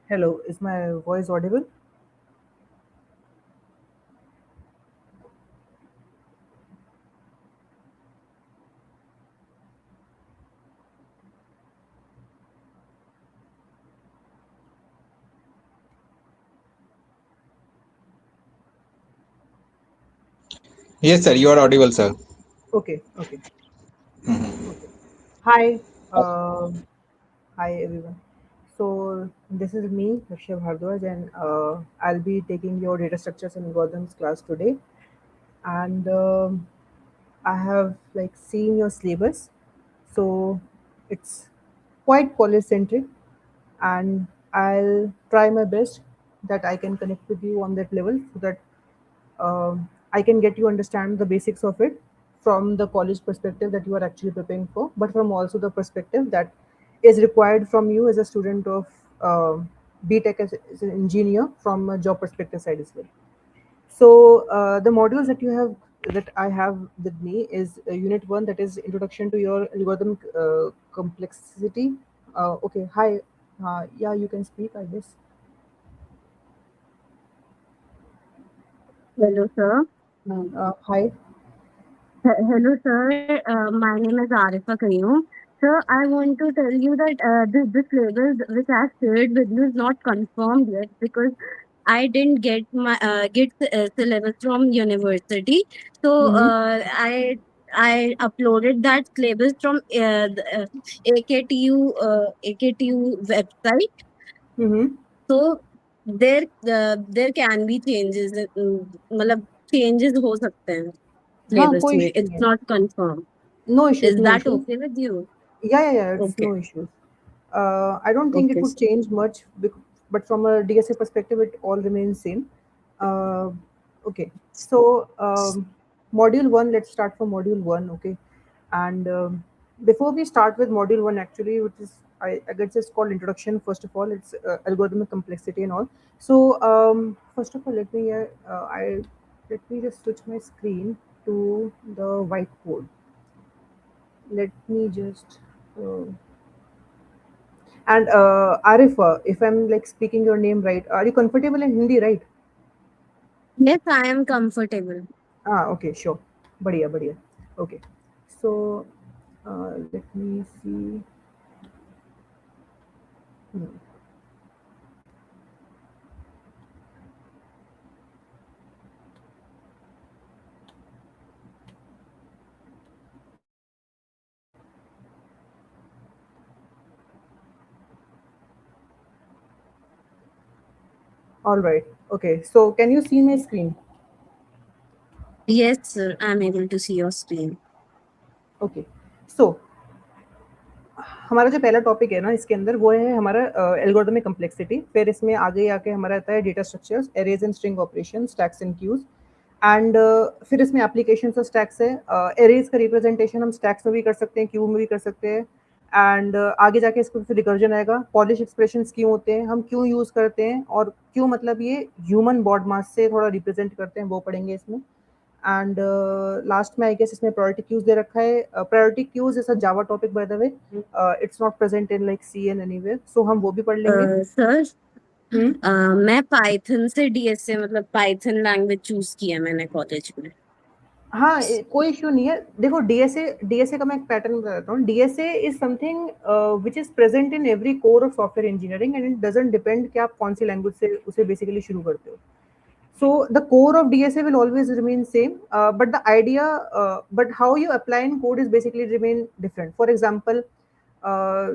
Hello, is my voice audible? Yes, sir, you are audible, sir. Okay, okay, okay. Hi, uh, hi everyone. So this is me, Raksha Bhardwaj, and I'll be taking your data structures and algorithms class today. And I have like seen your syllabus, so it's quite college centric, and I'll try my best that I can connect with you on that level so that I can get you understand the basics of it from the college perspective that you are actually preparing for, but from also the perspective that is required from you as a student of BTech as an engineer from a job perspective side as well. So the modules that you have that I have with me is Unit One, that is Introduction to Your Algorithm Complexity. Okay, hi. Yeah, you can speak, I guess. Hello, sir. Hi. Hello, sir. My name is Arifa Kayyum. Sir, I want to tell you that this label which I shared with you is not confirmed yet because I didn't get syllabus from university. So Mm-hmm. I uploaded that syllabus from AKTU website. Mm-hmm. So there can be changes. मतलब changes हो सकते हैं हाँ, syllabus कोई में. Issue नहीं It's है. not confirmed. No issues, Is no that issues. okay with you? Yeah, it's Okay. no issues. I don't think it Okay. would change much, but from a DSA perspective, it all remains same. Uh, okay, so module one. Let's start from module one. Okay, and before we start with module one, actually, which is I guess it's called introduction. First of all, it's algorithmic complexity and all. So first of all, let me just switch my screen to the whiteboard. Let me just and Arif, if I'm like speaking your name right, are you comfortable in Hindi, right? Yes, I am comfortable. Okay, sure. बढ़िया बढ़िया. Okay. So let me see. Hmm. All right. Okay. So can you see my screen? Yes, sir. I'm able to see your screen. Okay. So हमारा जो पहला topic है ना इसके अंदर वो है हमारा एल्गोरिथमिक कम्प्लेक्सिटी. फिर इसमें आगे आके हमारा आता है data structures, arrays and string operation, stacks and queues. And फिर इसमें एप्लीकेशन ऑफ स्टैक्स है. एरेज का रिप्रेजेंटेशन हम स्टैक्स में भी कर सकते हैं, क्यू में भी कर सकते हैं. एंड आगे जाके इसको फिर रिकर्जन आएगा. पॉलिश एक्सप्रेशंस क्यों होते हैं, हम क्यों यूज करते हैं, और क्यों मतलब ये ह्यूमन बॉड मास से थोड़ा रिप्रेजेंट करते हैं, वो पढ़ेंगे इसमें. एंड लास्ट में आई गेस इसमें प्रायोरिटी क्यूज दे रखा है. Priority queues is a Java topic by the way. It's not present in like C and anywhere, so हम वो भी पढ़ लेंगे. Sir hmm. मैं पाइथन से डीएसए मतलब पाइथन लैंग्वेज चूज किया मैंने कॉलेज में. हाँ, कोई इश्यू नहीं है. देखो, डीएसए का मैं एक पैटर्न बताता हूँ. DSA is something which is present in every core of software engineering, and it doesn't depend कि आप कौन सी लैंग्वेज से उसे बेसिकली शुरू करते हो. So the core of DSA will always remain same, but the idea, but how you apply in code is basically remain different. For example,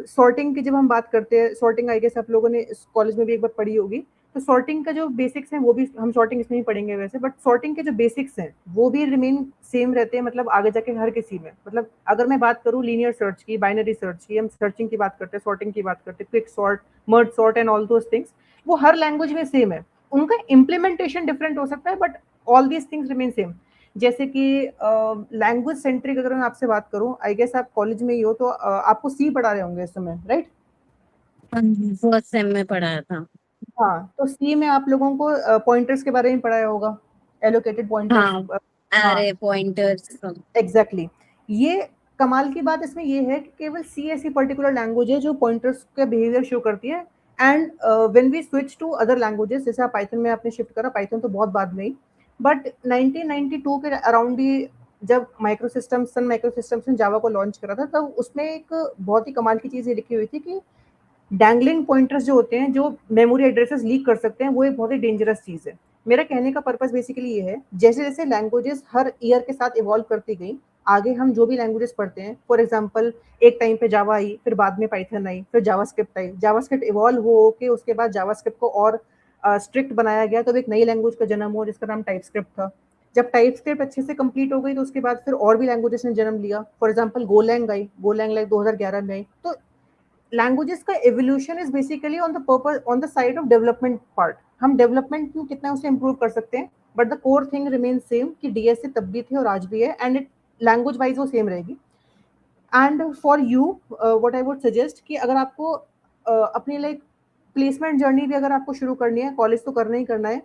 sorting की जब हम बात करते हैं, सॉर्टिंग आई गेस आप लोगों ने कॉलेज में भी एक बार पढ़ी होगी. तो सॉर्टिंग का जो बेसिक्स हैं वो भी हम सॉर्टिंग इसमें ही पढ़ेंगे वैसे, बट सॉर्टिंग के जो बेसिक्स हैं वो भी रिमेन सेम रहते हैं. मतलब आगे जाके हर किसी में, मतलब अगर मैं बात करूँ लीनियर सर्च की, बाइनरी सर्च की, हम सर्चिंग की बात करते हैं, सॉर्टिंग की बात करते हैं, quick sort, merge sort and all those things, वो हर लैंग्वेज में सेम है. उनका इम्प्लीमेंटेशन डिफरेंट हो सकता है, but all these things remain same. जैसे कि लैंग्वेज सेंट्रिक अगर मैं आपसे बात करूं, आई गेस आप कॉलेज में ही हो, तो आपको सी पढ़ा रहे होंगे इस समय, राइट? फर्स्ट सेम में पढ़ाया था. हाँ, तो सी में आप लोगों को पॉइंटर्स के बारे में पढ़ाया होगा, एलोकेटेड पॉइंटर्स. हाँ, हाँ, अरे पॉइंटर्स. एग्जैक्टली. ये कमाल की बात इसमें ये है कि केवल सी ऐसी पर्टिकुलर लैंग्वेज है जो पॉइंटर्स का बिहेवियर शो करती है. And when we switch to other languages, जैसे आप पाइथन में आपने शिफ्ट करा, पाइथन तो बहुत बाद में ही, बट 1992 के अराउंड ही जब सन माइक्रो सिस्टम्स ने जावा को लॉन्च करा था, तब उसमें एक बहुत ही कमाल की चीज़ ये लिखी हुई थी कि डैंगलिंग पॉइंटर्स जो होते हैं, जो मेमोरी एड्रेसेस लीक कर सकते हैं, वो एक बहुत ही डेंजरस चीज़ है। मेरा कहने का पर्पस बेसिकली ये है, जैसे-जैसे लैंग्वेजेस हर ईयर के साथ इवॉल्व करती गई, आगे हम जो भी लैंग्वेजेस पढ़ते हैं, फॉर एग्जांपल एक टाइम पे जावा आई, फिर बाद में पाइथन आई, फिर जावास्क्रिप्ट आई। जावास्क्रिप्ट इवॉल्व हो के उसके बाद जावास्क्रिप्ट को और स्ट्रिक्ट बनाया गया, तब एक नई लैंग्वेज का जन्म हुआ जिसका नाम टाइपस्क्रिप्ट था। जब टाइपस्क्रिप्ट अच्छे से कंप्लीट हो गई, तो उसके बाद फिर और भी लैंग्वेजेस ने जन्म लिया। For example Golang I, Golang like 2011 में आई। तो लैंग्वेजेस का evolution is basically on the side of development part. हम डेवलपमेंट में कितना उसे इम्प्रूव कर सकते हैं, but the core thing remain same कि डीएसए तब भी थे और आज भी है, एंड इट लैंग्वेज वाइज वो सेम रहेगी। And for you what I would suggest कि अगर आपको अपनी लाइक प्लेसमेंट जर्नी भी अगर आपको शुरू करनी है, कॉलेज तो करना ही करना है,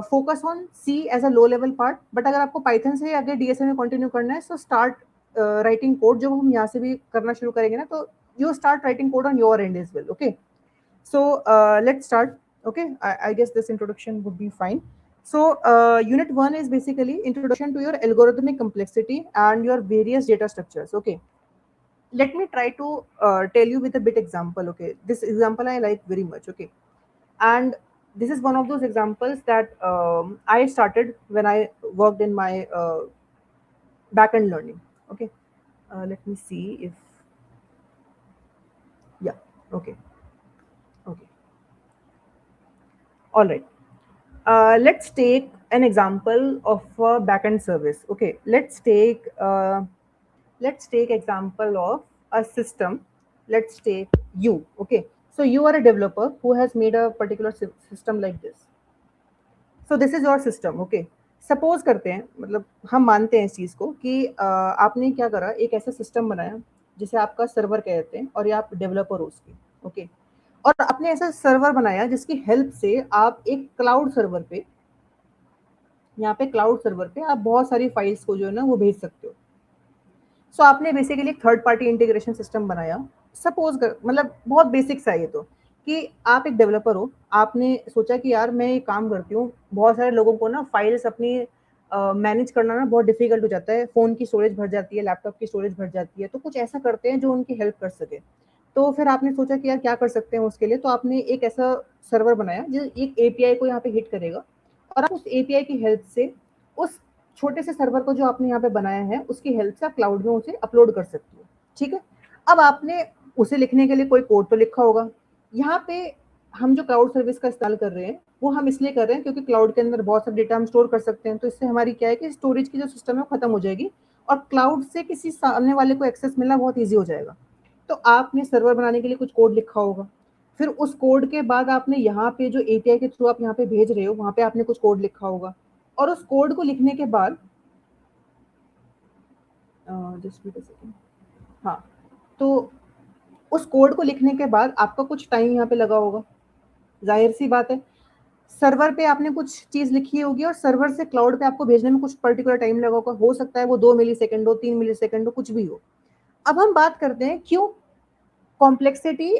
focus on C as a low level part. But अगर आपको पाइथन से आगे डीएसए में कंटिन्यू करना है, सो स्टार्ट राइटिंग कोड, जो हम यहाँ से भी करना शुरू करेंगे ना, तो you start writing code on your end as well. Okay, so let's start. Okay, I guess this introduction would be fine. So unit 1 is basically introduction to your algorithmic complexity and your various data structures. Okay, let me try to tell you with a bit example. Okay, this example I like very much. Okay, and this is one of those examples that I started when I worked in my backend learning. Okay, let me see if yeah. Okay, okay, all right. Let's take an example of a backend service. Okay, let's take example of a system. Let's take you. Okay, so you are a developer who has made a particular system like this. So this is your system. Okay, suppose करते हैं, मतलब हम मानते हैं इस चीज़ को कि आपने क्या करा, एक ऐसा सिस्टम बनाया जिसे आपका सर्वर कहते हैं, और ये आप डेवलपर हो उसके। ओके, और आपने ऐसा सर्वर बनाया जिसकी हेल्प से आप एक क्लाउड सर्वर पे, यहाँ पे क्लाउड सर्वर पे आप बहुत सारी फाइल्स को जो है ना वो भेज सकते हो। सो आपने बेसिकली एक थर्ड पार्टी इंटीग्रेशन सिस्टम बनाया। सपोज कर, मतलब बहुत बेसिक सा ये तो, कि आप एक डेवलपर हो, आपने सोचा कि यार मैं एक काम करती हूँ, बहुत सारे लोगों को ना फाइल्स अपनी मैनेज करना ना बहुत डिफिकल्ट हो जाता है, फ़ोन की स्टोरेज भर जाती है, लैपटॉप की स्टोरेज भर जाती है, तो कुछ ऐसा करते हैं जो उनकी हेल्प कर सके। तो फिर आपने सोचा कि यार क्या कर सकते हैं उसके लिए, तो आपने एक ऐसा सर्वर बनाया जो एक एपीआई को यहाँ पे हिट करेगा, और आप उस एपीआई की हेल्प से उस छोटे से सर्वर को जो आपने यहाँ पे बनाया है, उसकी हेल्प से आप क्लाउड में उसे अपलोड कर सकते हो। ठीक है, अब आपने उसे लिखने के लिए कोई कोड तो लिखा होगा। यहाँ पे हम जो क्लाउड सर्विस का इस्तेमाल कर रहे हैं, वो हम इसलिए कर रहे हैं क्योंकि क्लाउड के अंदर बहुत सारा डेटा हम स्टोर कर सकते हैं, तो इससे हमारी क्या है कि स्टोरेज की जो सिस्टम है वो खत्म हो जाएगी, और क्लाउड से किसी सामने वाले को एक्सेस मिलना बहुत ईजी हो जाएगा। तो आपने सर्वर बनाने के लिए कुछ कोड लिखा होगा, फिर उस कोड के बाद आपने यहाँ पे जो एपीआई के थ्रू आप यहाँ पे भेज रहे हो, वहाँ पे आपने कुछ कोड लिखा होगा, और उस कोड को लिखने के बाद जस्ट वेट अ सेकंड, हाँ, तो उस कोड को लिखने के बाद आपका कुछ टाइम यहाँ पे लगा होगा, जाहिर सी बात है। सर्वर पे आपने कुछ चीज़ लिखी होगी, और सर्वर से क्लाउड पे आपको भेजने में कुछ पर्टिकुलर टाइम लगा होगा, हो सकता है वो 2 मिली सेकंड हो, 3 मिली सेकंड हो, कुछ भी हो। अब हम बात करते हैं क्यों complexity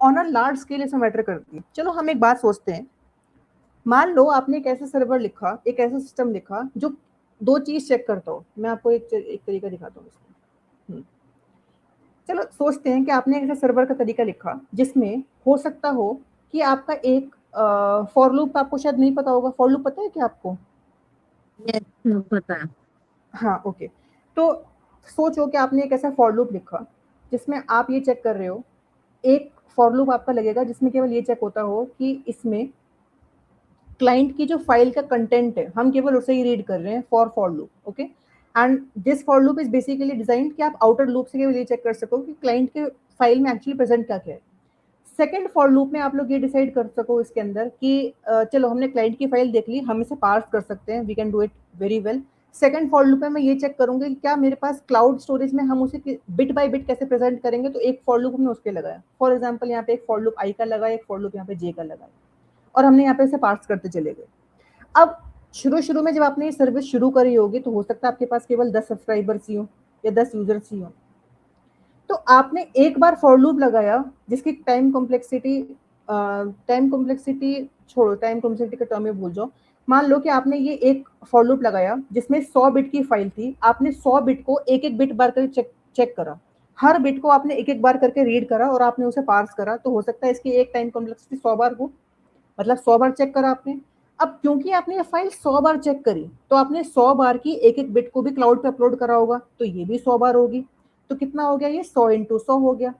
on a large scale इसमें मैटर करती है। चलो हम एक बात सोचते हैं, मान लो आपने एक ऐसा सर्वर लिखा, एक ऐसा सिस्टम लिखा जो 2 चीज़ चेक करता हो। मैं आपको एक तरीका दिखाता हूँ इसका। चलो सोचते हैं कि आपने एक ऐसा सर्वर का तरीका लिखा जिसमें हो सकता हो कि आपका एक फॉर लूप, आपको शायद नहीं पता होगा, फॉर लूप पता है क्या आपको? यस, पता है। हाँ, ओके। तो सोचो कि आपने एक ऐसा फॉर लूप लिखा जिसमें आप ये चेक कर रहे हो, एक फॉर लूप आपका लगेगा जिसमें केवल ये चेक होता हो कि इसमें क्लाइंट की जो फाइल का कंटेंट है, हम केवल उसे ही रीड कर रहे हैं for loop. Okay, and this for loop is basically design कि आप आउटर लूप से केवल ये चेक कर सको कि क्लाइंट के फाइल में एक्चुअली प्रेजेंट क्या क्या है। सेकंड फॉर लूप में आप लोग ये डिसाइड कर सको इसके अंदर कि चलो हमने क्लाइंट की फाइल देख ली, हम इसे पार्स कर सकते हैं, we can do it very well. Second for loop में मैं ये चेक करूंगी कि क्या मेरे पास क्लाउड स्टोरेज में हम उसे बिट बाय बिट कैसे प्रेजेंट करेंगे, तो एक फॉर लूप हमने उसके लगाया। फॉर एग्जाम्पल यहाँ पे एक फॉर लूप आई का लगा, एक फॉर लूप यहाँ पे जे का लगा, और हमने यहाँ पे इसे पार्स करते चले गए। अब शुरू में जब आपने ये सर्विस शुरू करी होगी, तो हो सकता है आपके पास केवल 10 सब्सक्राइबर्स ही हो या 10 यूजर्स ही हो। तो आपने एक बार फॉर लूप लगाया जिसकी टाइम कॉम्प्लेक्सिटी छोड़ो, टाइम कॉम्प्लेक्सिटी का टर्म में भूल जाओ। मान लो कि आपने ये एक फॉर लूप लगाया जिसमें 100 बिट की फाइल थी, आपने 100 बिट को एक एक बिट बार करके चेक करा, हर बिट को आपने एक एक बार करके रीड करा और आपने उसे पार्स करा, तो हो सकता है इसकी एक टाइम कॉम्प्लेक्सिटी 100 बार हो, मतलब 100 बार चेक करा आपने। अब क्योंकि आपने ये फाइल 100 बार चेक करी, तो आपने 100 बार की एक एक बिट को भी क्लाउड पे अपलोड करा होगा, तो ये भी 100 बार होगी। तो कितना हो गया, ये 100 इंटू 100 हो गया,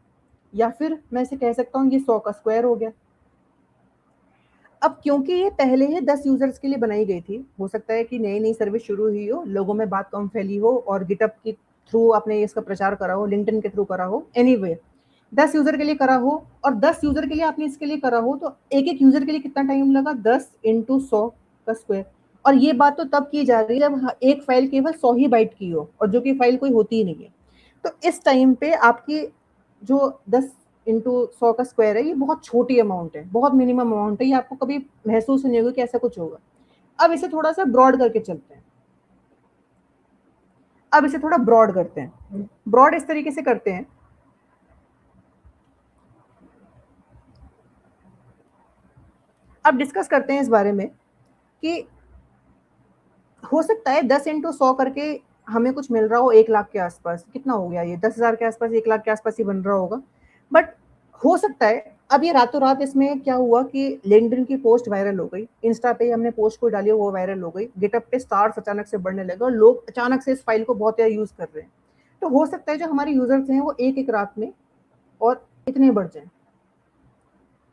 या फिर मैं इसे कह सकता हूँ ये 100 का स्क्वायर हो गया। अब क्योंकि ये पहले ही 10 यूजर्स के लिए बनाई गई थी, हो सकता है कि नई नई सर्विस शुरू हुई हो, लोगों में बात कम फैली हो और गिटअप के थ्रू आपने इसका प्रचार करा हो, लिंक्डइन के थ्रू करा हो, एनीवे 10 यूजर के लिए करा हो, और 10 यूजर के लिए आपने इसके लिए करा हो, तो एक एक यूजर के लिए कितना टाइम लगा, 10 इंटू 100 का स्क्वायर। और ये बात तो तब की जा रही है जब एक फाइल केवल 100 ही बाइट की हो, और जो कि फाइल कोई होती ही नहीं है। तो इस टाइम पे आपकी जो 10 इंटू 100 का स्क्वायर है, ये बहुत छोटी अमाउंट है, बहुत मिनिमम अमाउंट है, ये आपको कभी महसूस नहीं होगा कि ऐसा कुछ होगा। अब इसे थोड़ा सा ब्रॉड करके चलते हैं, अब इसे थोड़ा ब्रॉड करते हैं। ब्रॉड इस तरीके से करते हैं, अब डिस्कस करते हैं इस बारे में कि हो सकता है 10 इंटू 100 करके हमें कुछ मिल रहा हो 1 लाख के आसपास, कितना हो गया ये, 10,000 के आसपास, 1 लाख के आसपास ही बन रहा होगा। बट हो सकता है अब ये रातों रात इसमें क्या हुआ कि लिंक्डइन की पोस्ट वायरल हो गई, इंस्टा पे हमने पोस्ट कोई डाली, वो वायरल हो गई, गिटअप पे स्टार्स अचानक से बढ़ने लगे और लोग अचानक से इस फाइल को बहुत ज़्यादा यूज कर रहे हैं। तो हो सकता है जो हमारे यूजर्स हैं वो एक एक रात में और इतने बढ़ जाए,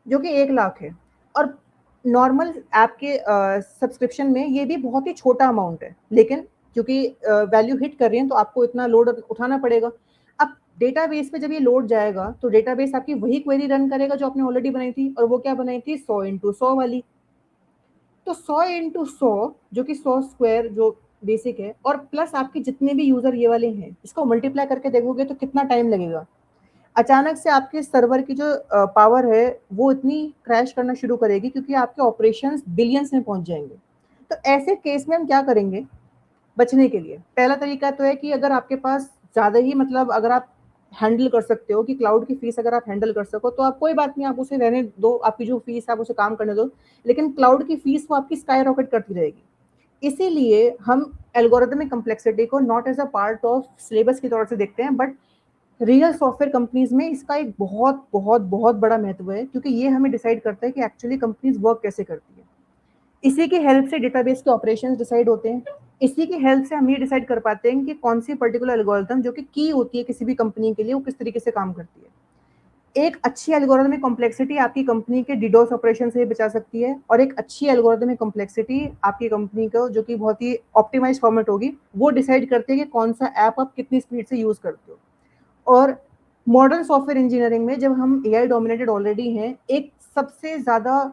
जो कि 1 लाख है। और नॉर्मल ऐप के सब्सक्रिप्शन में ये भी बहुत ही छोटा अमाउंट है, लेकिन क्योंकि वैल्यू हिट कर रही है तो आपको इतना लोड उठाना पड़ेगा। अब डेटाबेस पे जब ये लोड जाएगा तो डेटाबेस आपकी वही क्वेरी रन करेगा जो आपने ऑलरेडी बनाई थी, और वो क्या बनाई थी, 100 इंटू 100 वाली। तो 100 इंटू 100 जो कि 100 स्क्वायर जो बेसिक है, और प्लस आपके जितने भी यूजर ये वाले हैं, इसको मल्टीप्लाई करके देखोगे तो कितना टाइम लगेगा। अचानक से आपके सर्वर की जो पावर है वो इतनी क्रैश करना शुरू करेगी, क्योंकि आपके ऑपरेशंस बिलियंस में पहुंच जाएंगे। तो ऐसे केस में हम क्या करेंगे बचने के लिए, पहला तरीका तो है कि अगर आपके पास ज़्यादा ही, मतलब अगर आप हैंडल कर सकते हो कि क्लाउड की फीस अगर आप हैंडल कर सको तो आप कोई बात नहीं, आप उसे रहने दो, आपकी जो फीस है आप उसे काम करने दो, लेकिन क्लाउड की फीस वो आपकी स्काई रॉकेट करती रहेगी। इसीलिए हम एल्गोरिथमिक कम्प्लेक्सिटी को not as a part of syllabus की तौर से देखते हैं, बट रियल सॉफ्टवेयर कंपनीज में इसका एक बहुत बहुत बहुत बड़ा महत्व है, क्योंकि ये हमें डिसाइड करता है कि एक्चुअली कंपनीज वर्क कैसे करती है। इसी की हेल्प से डेटाबेस के ऑपरेशंस डिसाइड होते हैं, इसी की हेल्प से हम ये डिसाइड कर पाते हैं कि कौन सी पर्टिकुलर एल्गोरिथम जो कि की होती है किसी भी कंपनी के लिए, वो किस तरीके से काम करती है। एक अच्छी एल्गोरिथमिक कॉम्प्लेक्सिटी आपकी कंपनी के डिडोस ऑपरेशन से बचा सकती है, और एक अच्छी एल्गोरिथमिक कॉम्प्लेक्सिटी आपकी कंपनी को जो कि बहुत ही ऑप्टिमाइज फॉर्मेट होगी, वो डिसाइड करते हैं कि कौन सा ऐप आप कितनी स्पीड से यूज करते हो। और मॉडर्न सॉफ्टवेयर इंजीनियरिंग में जब हम एआई डोमिनेटेड ऑलरेडी हैं, एक सबसे ज़्यादा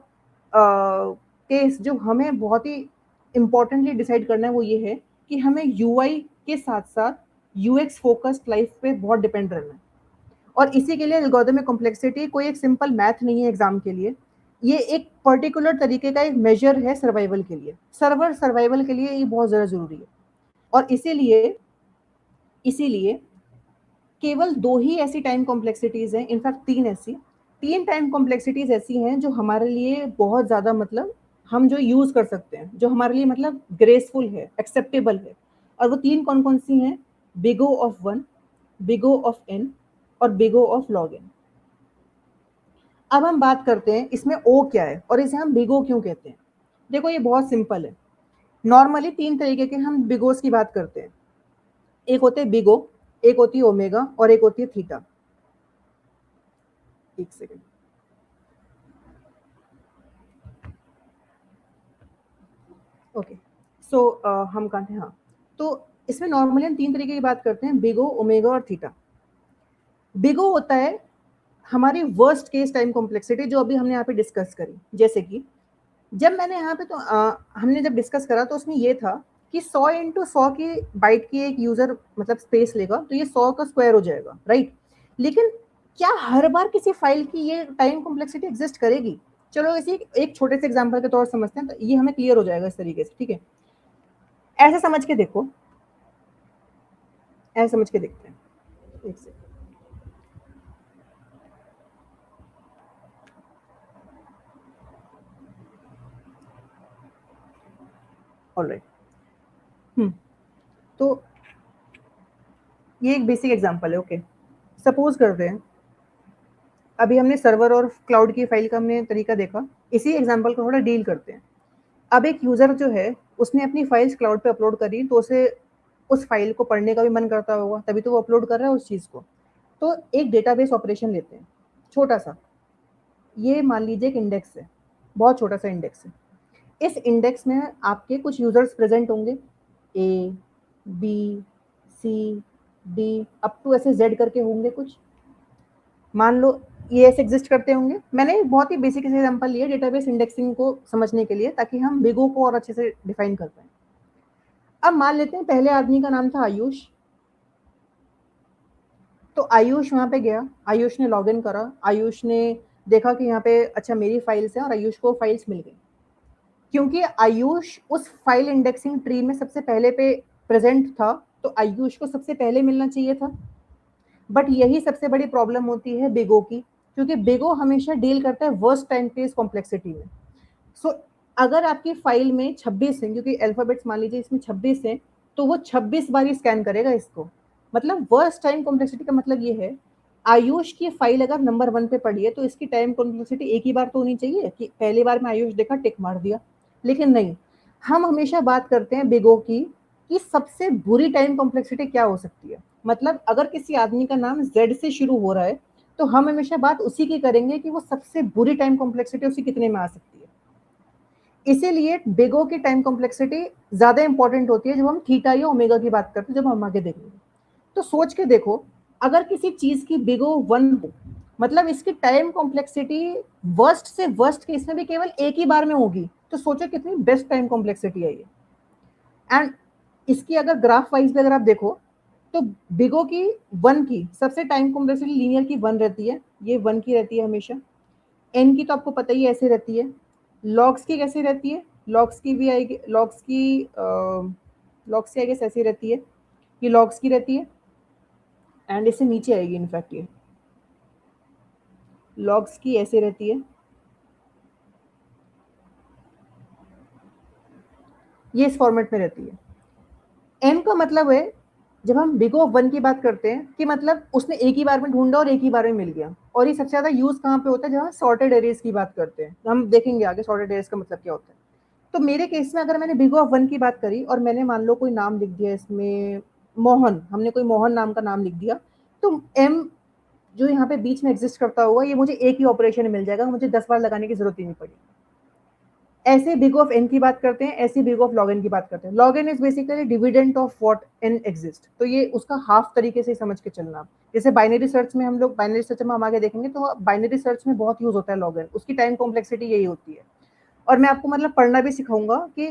केस जो हमें बहुत ही इम्पोर्टेंटली डिसाइड करना है वो ये है कि हमें यूआई के साथ साथ यूएक्स फोकस्ड लाइफ पे बहुत डिपेंड रहना है। और इसी के लिए एल्गोरिथमिक कॉम्प्लेक्सिटी कोई एक सिंपल मैथ नहीं है एग्जाम के लिए, ये एक पर्टिकुलर तरीके का एक मेजर है सर्वाइवल के लिए, सर्वर सर्वाइवल के लिए ये बहुत ज़्यादा ज़रूरी है। और इसीलिए इसीलिए केवल 2 ही ऐसी टाइम कॉम्प्लेक्सिटीज़ हैं, इनफैक्ट 3 ऐसी, 3 टाइम कॉम्प्लेक्सिटीज़ ऐसी हैं जो हमारे लिए बहुत ज़्यादा, मतलब हम जो यूज़ कर सकते हैं, जो हमारे लिए मतलब ग्रेसफुल है, एक्सेप्टेबल है। और वो 3 कौन-कौन सी हैं? Big O of 1, big O of n और big O of log n। अब हम बात करते हैं इसमें ओ क्या है और इसे हम बिग ओ क्यों कहते हैं। देखो ये बहुत सिंपल है। नॉर्मली 3 तरीके के हम बिग ओज़ की बात करते हैं। एक होते हैं बिग ओ, एक होती है ओमेगा और एक होती है थीटा। एक सेकंड। ओके, सो हम कहाँ थे, हाँ। तो इसमें नॉर्मली हम 3 तरीके की बात करते हैं, बिग ओ, ओमेगा और थीटा। बिग ओ होता है हमारी वर्स्ट केस टाइम कॉम्प्लेक्सिटी, जो अभी हमने यहाँ पे डिस्कस करी। जैसे कि जब मैंने यहाँ पे तो हमने जब डिस्कस करा तो उसमें ये था कि 100 इंटू 100 की बाइट की एक यूजर मतलब स्पेस लेगा, तो ये 100 का स्क्वायर हो जाएगा, राइट। लेकिन क्या हर बार किसी फाइल की ये टाइम कॉम्प्लेक्सिटी एग्जिस्ट करेगी? चलो इसी एक छोटे से एग्जांपल के तौर पर समझते हैं, तो ये हमें क्लियर हो जाएगा इस तरीके से, ठीक है। ऐसे समझ के देखो, ऐसे समझ के देखते हैं, एक सेकंड। ऑलराइट। तो ये एक बेसिक एग्जांपल है। ओके, सपोज करते हैं अभी हमने सर्वर और क्लाउड की फाइल का हमने तरीका देखा, इसी एग्जांपल को थोड़ा डील करते हैं। अब एक यूजर जो है उसने अपनी फाइल्स क्लाउड पे अपलोड करी, तो उसे उस फाइल को पढ़ने का भी मन करता होगा, तभी तो वो अपलोड कर रहा है उस चीज़ को। तो एक डेटाबेस ऑपरेशन लेते हैं, छोटा सा, ये मान लीजिए एक इंडेक्स है, बहुत छोटा सा इंडेक्स है। इस इंडेक्स में आपके कुछ यूजर्स प्रेजेंट होंगे, A, B, C, D, up to ऐसे जेड करके होंगे कुछ, मान लो ये ऐसे एग्जिस्ट करते होंगे। मैंने बहुत ही बेसिक एग्जांपल लिया डेटाबेस इंडेक्सिंग को समझने के लिए, ताकि हम बिगो को और अच्छे से डिफाइन कर पाए। अब मान लेते हैं पहले आदमी का नाम था आयुष, तो आयुष वहां पे गया, आयुष ने लॉगिन करा, आयुष ने देखा कि यहाँ पे अच्छा मेरी फाइल्स हैं, और आयुष को फाइल्स मिल गई। क्योंकि आयुष उस फाइल इंडेक्सिंग ट्री में सबसे पहले पे प्रेजेंट था, तो आयुष को सबसे पहले मिलना चाहिए था। बट यही सबसे बड़ी प्रॉब्लम होती है बिगो की, क्योंकि बिगो हमेशा डील करता है वर्स्ट टाइम पेज कॉम्प्लेक्सिटी में। सो अगर आपकी फाइल में 26 हैं, क्योंकि अल्फाबेट्स मान लीजिए इसमें 26 हैं, तो वो 26 बार ही स्कैन करेगा इसको। मतलब वर्स्ट टाइम कॉम्प्लेक्सिटी का मतलब ये है, आयुष की फाइल अगर नंबर 1 पे पड़ी है, तो इसकी टाइम कॉम्प्लेक्सिटी एक ही बार तो होनी चाहिए कि पहली बार में आयुष देखा टिक मार दिया। लेकिन नहीं, हम हमेशा बात करते हैं बिगो की कि सबसे बुरी टाइम कॉम्प्लेक्सिटी क्या हो सकती है। मतलब अगर किसी आदमी का नाम जेड से शुरू हो रहा है, तो हम हमेशा बात उसी की करेंगे कि वो सबसे बुरी टाइम कॉम्प्लेक्सिटी उसी कितने में आ सकती है। इसीलिए बिगो की टाइम कॉम्प्लेक्सिटी ज्यादा इंपॉर्टेंट होती है जब हम थीटा या ओमेगा की बात करते हैं, जब हम आगे देखेंगे। तो सोच के देखो, अगर किसी चीज की बिगो 1 हो, मतलब इसकी टाइम कॉम्प्लेक्सिटी वर्स्ट से वर्स्ट केस में भी केवल एक ही बार में होगी, तो सोचो कितनी बेस्ट टाइम कॉम्प्लेक्सिटी है ये। एंड इसकी अगर ग्राफ वाइज भी अगर आप देखो, तो बिगो की 1 की सबसे टाइम कॉम्प्लेक्सिटी लीनियर की 1 रहती है, ये 1 की रहती है हमेशा। एन की तो आपको पता ही ऐसे रहती है। लॉग्स की कैसे रहती है, लॉग्स की भी आएगी, लॉग्स की आई गेस ऐसी रहती है, ये लॉग्स की रहती है, एंड इससे नीचे आएगी इनफैक्ट ये लॉग्स की ऐसे रहती है, ये इस फॉर्मेट में रहती है। एम का मतलब है, जब हम बिग ऑफ 1 की बात करते हैं, कि मतलब उसने एक ही बार में ढूंढा और एक ही बार में मिल गया। और ये सबसे ज्यादा यूज कहाँ पे होता है, जब हम सॉर्टेड एरेज की बात करते हैं। हम देखेंगे आगे सॉर्टेड एरेज का मतलब क्या होता है। तो मेरे केस में अगर मैंने बिग ऑफ 1 की बात करी और मैंने मान लो कोई नाम लिख दिया इसमें मोहन, हमने कोई मोहन नाम का नाम लिख दिया, तो एम जो यहाँ पे बीच में एग्जिस्ट करता होगा, ये मुझे एक ही ऑपरेशन में मिल जाएगा, मुझे 10 बार लगाने की जरूरत ही नहीं पड़ी। ऐसे बिग ऑफ एन की बात करते हैं, ऐसे बिग ऑफ लॉग एन की बात करते हैं। Log n is basically dividend of what n exist, तो ये उसका हाफ तरीके से समझ के चलना। जैसे बाइनरी सर्च में हम लोग, बाइनरी सर्च में हम आगे देखेंगे, तो बाइनरी सर्च में बहुत यूज होता है लॉग एन, उसकी टाइम कॉम्प्लेक्सिटी यही होती है। और मैं आपको मतलब पढ़ना भी सिखाऊंगा कि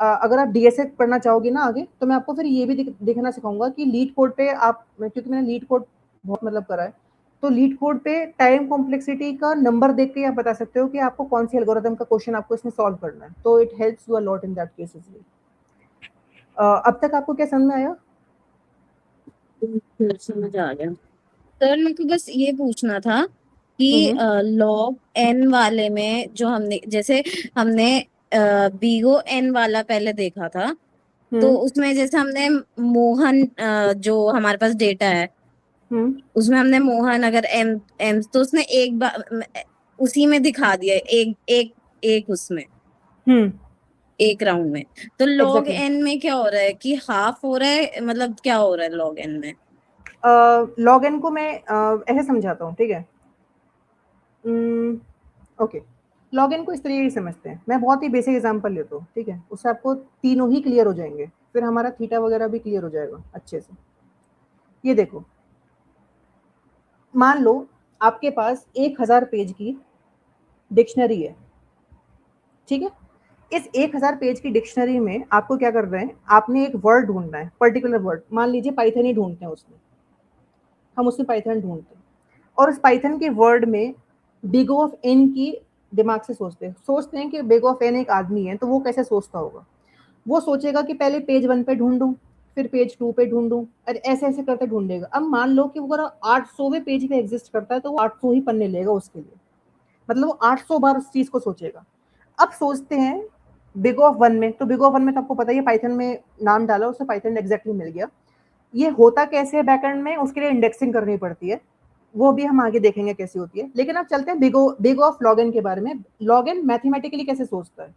अगर आप डीएसए पढ़ना चाहोगे ना आगे, तो मैं आपको फिर ये भी देखना सिखाऊंगा कि लीड कोड पे आप, क्योंकि मैंने लीड कोड बहुत मतलब करा है, तो लीड कोड पे टाइम कॉम्प्लेक्सिटी का नंबर देख के आप बता सकते हो कि आपको कौन सी एल्गोरिथम का क्वेश्चन आपको इसमें सॉल्व करना है। तो it helps you a lot in that cases. अब तक आपको क्या समझ में आया? समझ आ गया सर। मेरे को बस ये पूछना था कि हम्म लॉग एन वाले में जो हमने, जैसे हमने बीगो एन वाला पहले देखा था, तो हम्म उसमें जैसे हमने मोहन, जो हमारे पास डेटा है हम्म उसमें हमने मोहन अगर एम एम, तो उसने एक बार उसी में दिखा दिया, एक एक एक उसमें हम्म एक राउंड में। तो लॉग एग्जैक्टली। एन में क्या हो रहा है कि हाफ हो रहा है, मतलब क्या हो रहा है लॉग एन में? लॉग एन को मैं ऐसे समझाता हूँ, ठीक है। ओके, लॉगिन को इस तरीके से समझते हैं। मैं बहुत ही बेसिक एग्जांपल लेता हूँ, ठीक है, उससे आपको तीनों ही क्लियर हो जाएंगे, फिर हमारा थीटा वगैरह भी क्लियर हो जाएगा अच्छे से। ये देखो, मान लो आपके पास 1000 पेज की डिक्शनरी है, ठीक है। इस 1000 पेज की डिक्शनरी में आपको क्या करना है, आपने एक वर्ड ढूंढना है, पर्टिकुलर वर्ड, मान लीजिए पाइथन ही ढूंढते हैं उसमें, हम उसमें पाइथन ढूंढते हैं, और उस पाइथन के वर्ड में बिग ऑफ एन की दिमाग से सोचते हैं कि बिग ऑफ एन एक आदमी है, तो वो कैसे सोचता होगा। वो सोचेगा कि पहले पेज 1 पे ढूंढूं, फिर पेज 2 पे ढूंढूं, और ऐसे ऐसे करते ढूंढेगा। अब मान लो कि वो अगर 800वें पेज पे एग्जिस्ट करता है, तो वो 800 ही पन्ने लेगा उसके लिए, मतलब वो 800 बार उस चीज को सोचेगा। अब सोचते हैं बिग ऑफ 1 में, तो बिग ऑफ 1 में तो आपको पता ही है, पाइथन में नाम डाला, उससे पाइथन एग्जैक्टली मिल गया। ये होता कैसे है बैकएंड में, उसके लिए इंडेक्सिंग करनी पड़ती है, वो भी हम आगे देखेंगे कैसी होती है। लेकिन अब चलते हैं बिग ऑफ लॉगिन के बारे में। लॉगिन मैथमेटिकली कैसे सोचता है,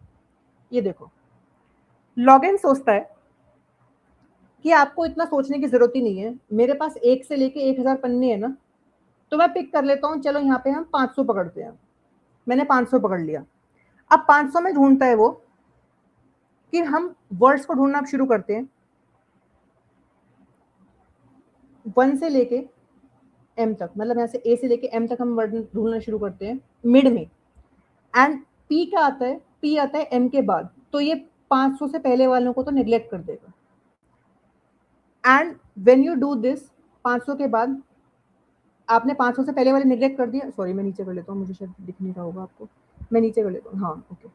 ये देखो। लॉगिन सोचता है कि आपको इतना सोचने की जरूरत ही नहीं है, मेरे पास 1 से लेके 1000 पन्ने है ना, तो मैं पिक कर लेता हूँ, चलो यहाँ पे हम 500 पकड़ते हैं। मैंने 500 पकड़ लिया। अब 500 में ढूंढता है वो कि हम वर्ड्स को ढूंढना शुरू करते हैं 1 से लेके m तक, मतलब यहाँ से a से लेके m तक हम वर्ड ढूंढना शुरू करते हैं मिड में। एंड p क्या आता है, p आता है m के बाद, तो ये 500 से पहले वालों को तो निग्लेक्ट कर देगा। And when you do this, 500 के बाद आपने 500 से पहले वाले निग्लेक्ट कर दिया। सॉरी मैं नीचे कर लेता हूँ, मुझे शायद दिख नहीं रहा होगा आपको, मैं नीचे कर लेता हूँ, हाँ ओके।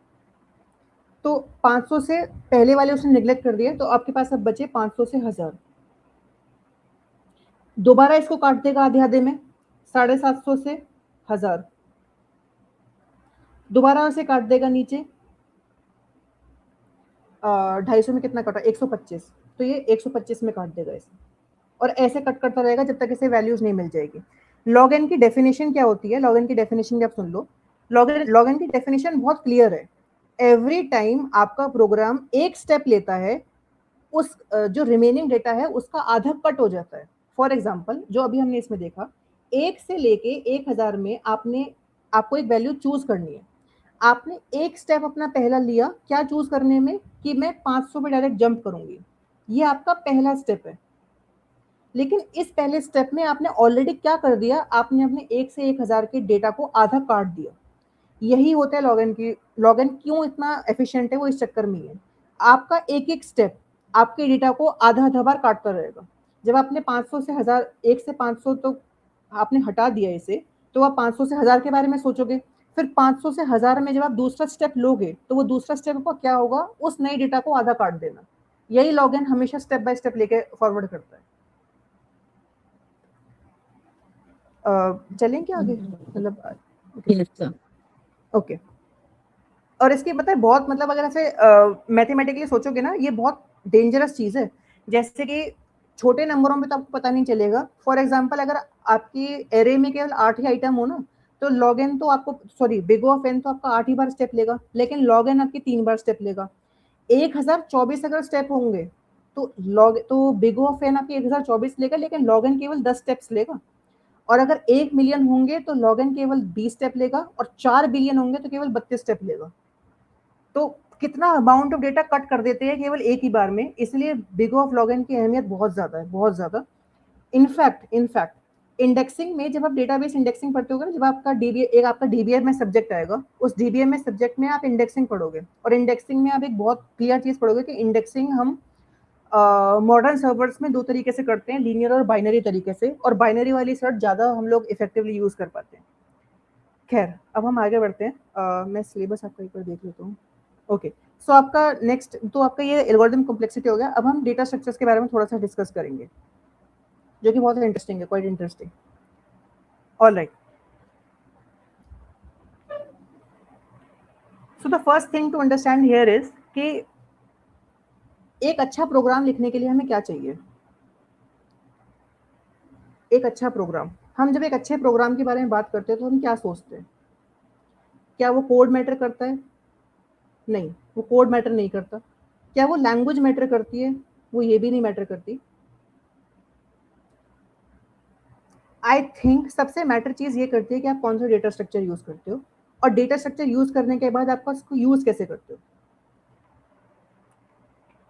तो 500 से पहले वाले उसने निग्लेक्ट कर दिया, तो आपके पास अब बचे 500 से 1000। दोबारा इसको काट देगा आधे आधे में, 750 से 1000, दोबारा उसे काट देगा नीचे, 250 में कितना काटा, 125, तो ये 125 में काट देगा इसे, और ऐसे कट करता रहेगा जब तक इसे वैल्यूज नहीं मिल जाएगी। लॉग एन की डेफिनेशन क्या होती है, लॉग एन की डेफिनेशन भी आप सुन लो। लॉग एन की डेफिनेशन बहुत क्लियर है। एवरी टाइम आपका प्रोग्राम एक स्टेप लेता है, उस जो रिमेनिंग डेटा है उसका आधा कट हो जाता है। फॉर एग्जाम्पल जो अभी हमने इसमें देखा, 1 से लेके 1000 में आपको एक वैल्यू चूज करनी है। आपने एक स्टेप अपना पहला लिया, क्या चूज करने में, कि मैं 500 पे डायरेक्ट जंप करूंगी, ये आपका पहला स्टेप है। लेकिन इस पहले स्टेप में आपने ऑलरेडी क्या कर दिया, आपने अपने 1 से 1000 के डेटा को आधा काट दिया। यही होता है लॉगिन की। लॉगिन क्यों इतना एफिशिएंट है, वो इस चक्कर में है। आपका एक एक स्टेप आपके डेटा को आधा आधा बार काटता रहेगा। जब आपने 500 से 1000, 1 से 500 तो आपने हटा दिया इसे, तो आप 500 से 1000 के बारे में सोचोगे। फिर 500 से 1000 में जब आप दूसरा स्टेप लोगे, तो वो दूसरा स्टेप आपका क्या होगा, उस नए डेटा को आधा काट देना। यही लॉगिन हमेशा स्टेप बाय स्टेप लेके फॉरवर्ड करता है। चलें क्या आगे, मतलब Yes, sir. ओके। और इसकी पता है बहुत, मतलब अगर ऐसे मैथमेटिकली सोचोगे ना, ये बहुत डेंजरस चीज है। जैसे कि छोटे नंबरों में तो आपको पता नहीं चलेगा। फॉर एग्जांपल अगर आपकी एरे में केवल 8 ही आइटम हो ना, तो लॉग एन तो आपको, सॉरी बिग ऑफ एन तो आपका 8 ही बार स्टेप लेगा, लेकिन लॉग एन आपकी 3 बार स्टेप लेगा। 1024 अगर स्टेप होंगे, तो बिग ऑफ एन आपकी 1024 लेगा, लेकिन लॉग एन केवल 10 स्टेप्स लेगा। और अगर 1 मिलियन होंगे तो लॉग एन केवल 20 स्टेप लेगा, और 4 बिलियन होंगे तो केवल 32 स्टेप लेगा। तो कितना अमाउंट ऑफ डेटा कट कर देते हैं केवल एक ही बार में। इसलिए बिग ऑफ लॉगिन की अहमियत बहुत ज्यादा है, बहुत ज्यादा। इनफैक्ट इंडेक्सिंग में, जब आप डेटाबेस इंडेक्सिंग पढ़ते होगे ना, जब आपका डीबीएम में सब्जेक्ट आएगा, उस डीबीएम में सब्जेक्ट में आप इंडेक्सिंग पढ़ोगे, और इंडेक्सिंग में आप एक बहुत क्लियर चीज पढ़ोगे कि इंडेक्सिंग हम मॉडर्न सर्वर्स में 2 तरीके से करते हैं, लीनियर और बाइनरी तरीके से, और बाइनरी वाली सर्च ज्यादा हम लोग इफेक्टिवली यूज कर पाते हैं। खैर अब हम आगे बढ़ते हैं। मैं सिलेबस आपका एक बार देख लेता हूँ। ओके, सो आपका नेक्स्ट, तो आपका ये एल्गोरिथम कॉम्प्लेक्सिटी हो गया। अब हम डेटा स्ट्रक्चर्स के बारे में थोड़ा सा डिस्कस करेंगे, जो कि बहुत इंटरेस्टिंग है, quite interesting. Alright, so the first thing to understand here is कि एक अच्छा प्रोग्राम लिखने के लिए हमें क्या चाहिए। एक अच्छा प्रोग्राम, हम जब एक अच्छे प्रोग्राम के बारे में बात करते हैं तो हम क्या सोचते हैं, क्या वो कोड मैटर करता है? नहीं, वो कोड मैटर नहीं करता। क्या वो लैंग्वेज मैटर करती है? वो ये भी नहीं मैटर करती। आई थिंक सबसे मैटर चीज ये करती है कि आप कौन सा डेटा स्ट्रक्चर यूज करते हो, और डेटा स्ट्रक्चर यूज करने के बाद आप उसको यूज कैसे करते हो।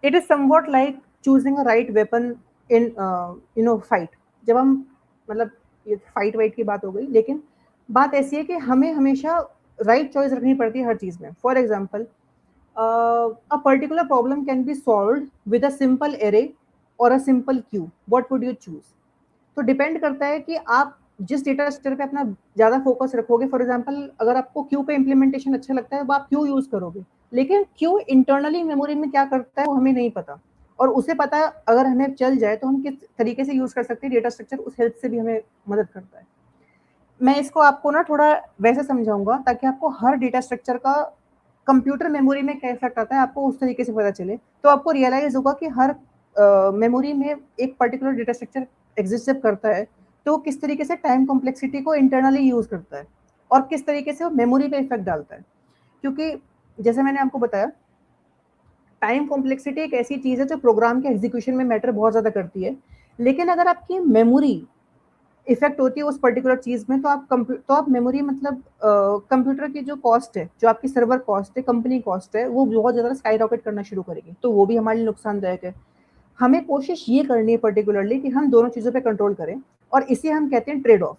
It is somewhat like choosing a right weapon in fight. जब हम, मतलब ये फाइट वाइट की बात हो गई, लेकिन बात ऐसी है कि हमें हमेशा राइट चॉइस रखनी पड़ती है हर चीज में। For example, a particular problem can be solved with a simple array or a simple queue. What would you choose? तो डिपेंड करता है कि आप जिस डेटा स्ट्रक्चर पे अपना ज्यादा फोकस रखोगे। फॉर एग्जांपल अगर आपको क्यू पे इंप्लीमेंटेशन अच्छा लगता है, वो आप क्यू यूज करोगे, लेकिन क्यू इंटरनली मेमोरी में क्या करता है वो हमें नहीं पता, और उसे पता अगर हमें चल जाए तो हम किस तरीके से यूज कर सकते हैं डेटा स्ट्रक्चर, उस हेल्प से भी हमें मदद करता है। मैं इसको आपको ना थोड़ा वैसे समझाऊंगा ताकि आपको हर डेटा स्ट्रक्चर का कंप्यूटर मेमोरी में क्या इफेक्ट आता है आपको उस तरीके से पता चले, तो आपको रियलाइज होगा कि हर मेमोरी में एक पर्टिकुलर डेटा स्ट्रक्चर एग्जिस्ट जब करता है, तो किस तरीके से टाइम कॉम्प्लेक्सिटी को इंटरनली यूज करता है और किस तरीके से वो मेमोरी पे इफेक्ट डालता है। क्योंकि जैसे मैंने आपको बताया, टाइम कॉम्प्लेक्सिटी एक ऐसी चीज है जो प्रोग्राम के एग्जीक्यूशन में मैटर बहुत ज्यादा करती है, लेकिन अगर आपकी मेमोरी इफेक्ट होती है उस पर्टिकुलर चीज में, तो आप मेमोरी मतलब कंप्यूटर की जो कॉस्ट है, जो आपकी सर्वर कॉस्ट है, कंपनी कॉस्ट है, वो बहुत ज्यादा स्काई रॉकेट करना शुरू करेगी, तो वो भी हमारे लिए नुकसानदायक है। हमें कोशिश ये करनी है पर्टिकुलरली कि हम दोनों चीजों पे कंट्रोल करें, और इसे हम कहते हैं ट्रेड ऑफ।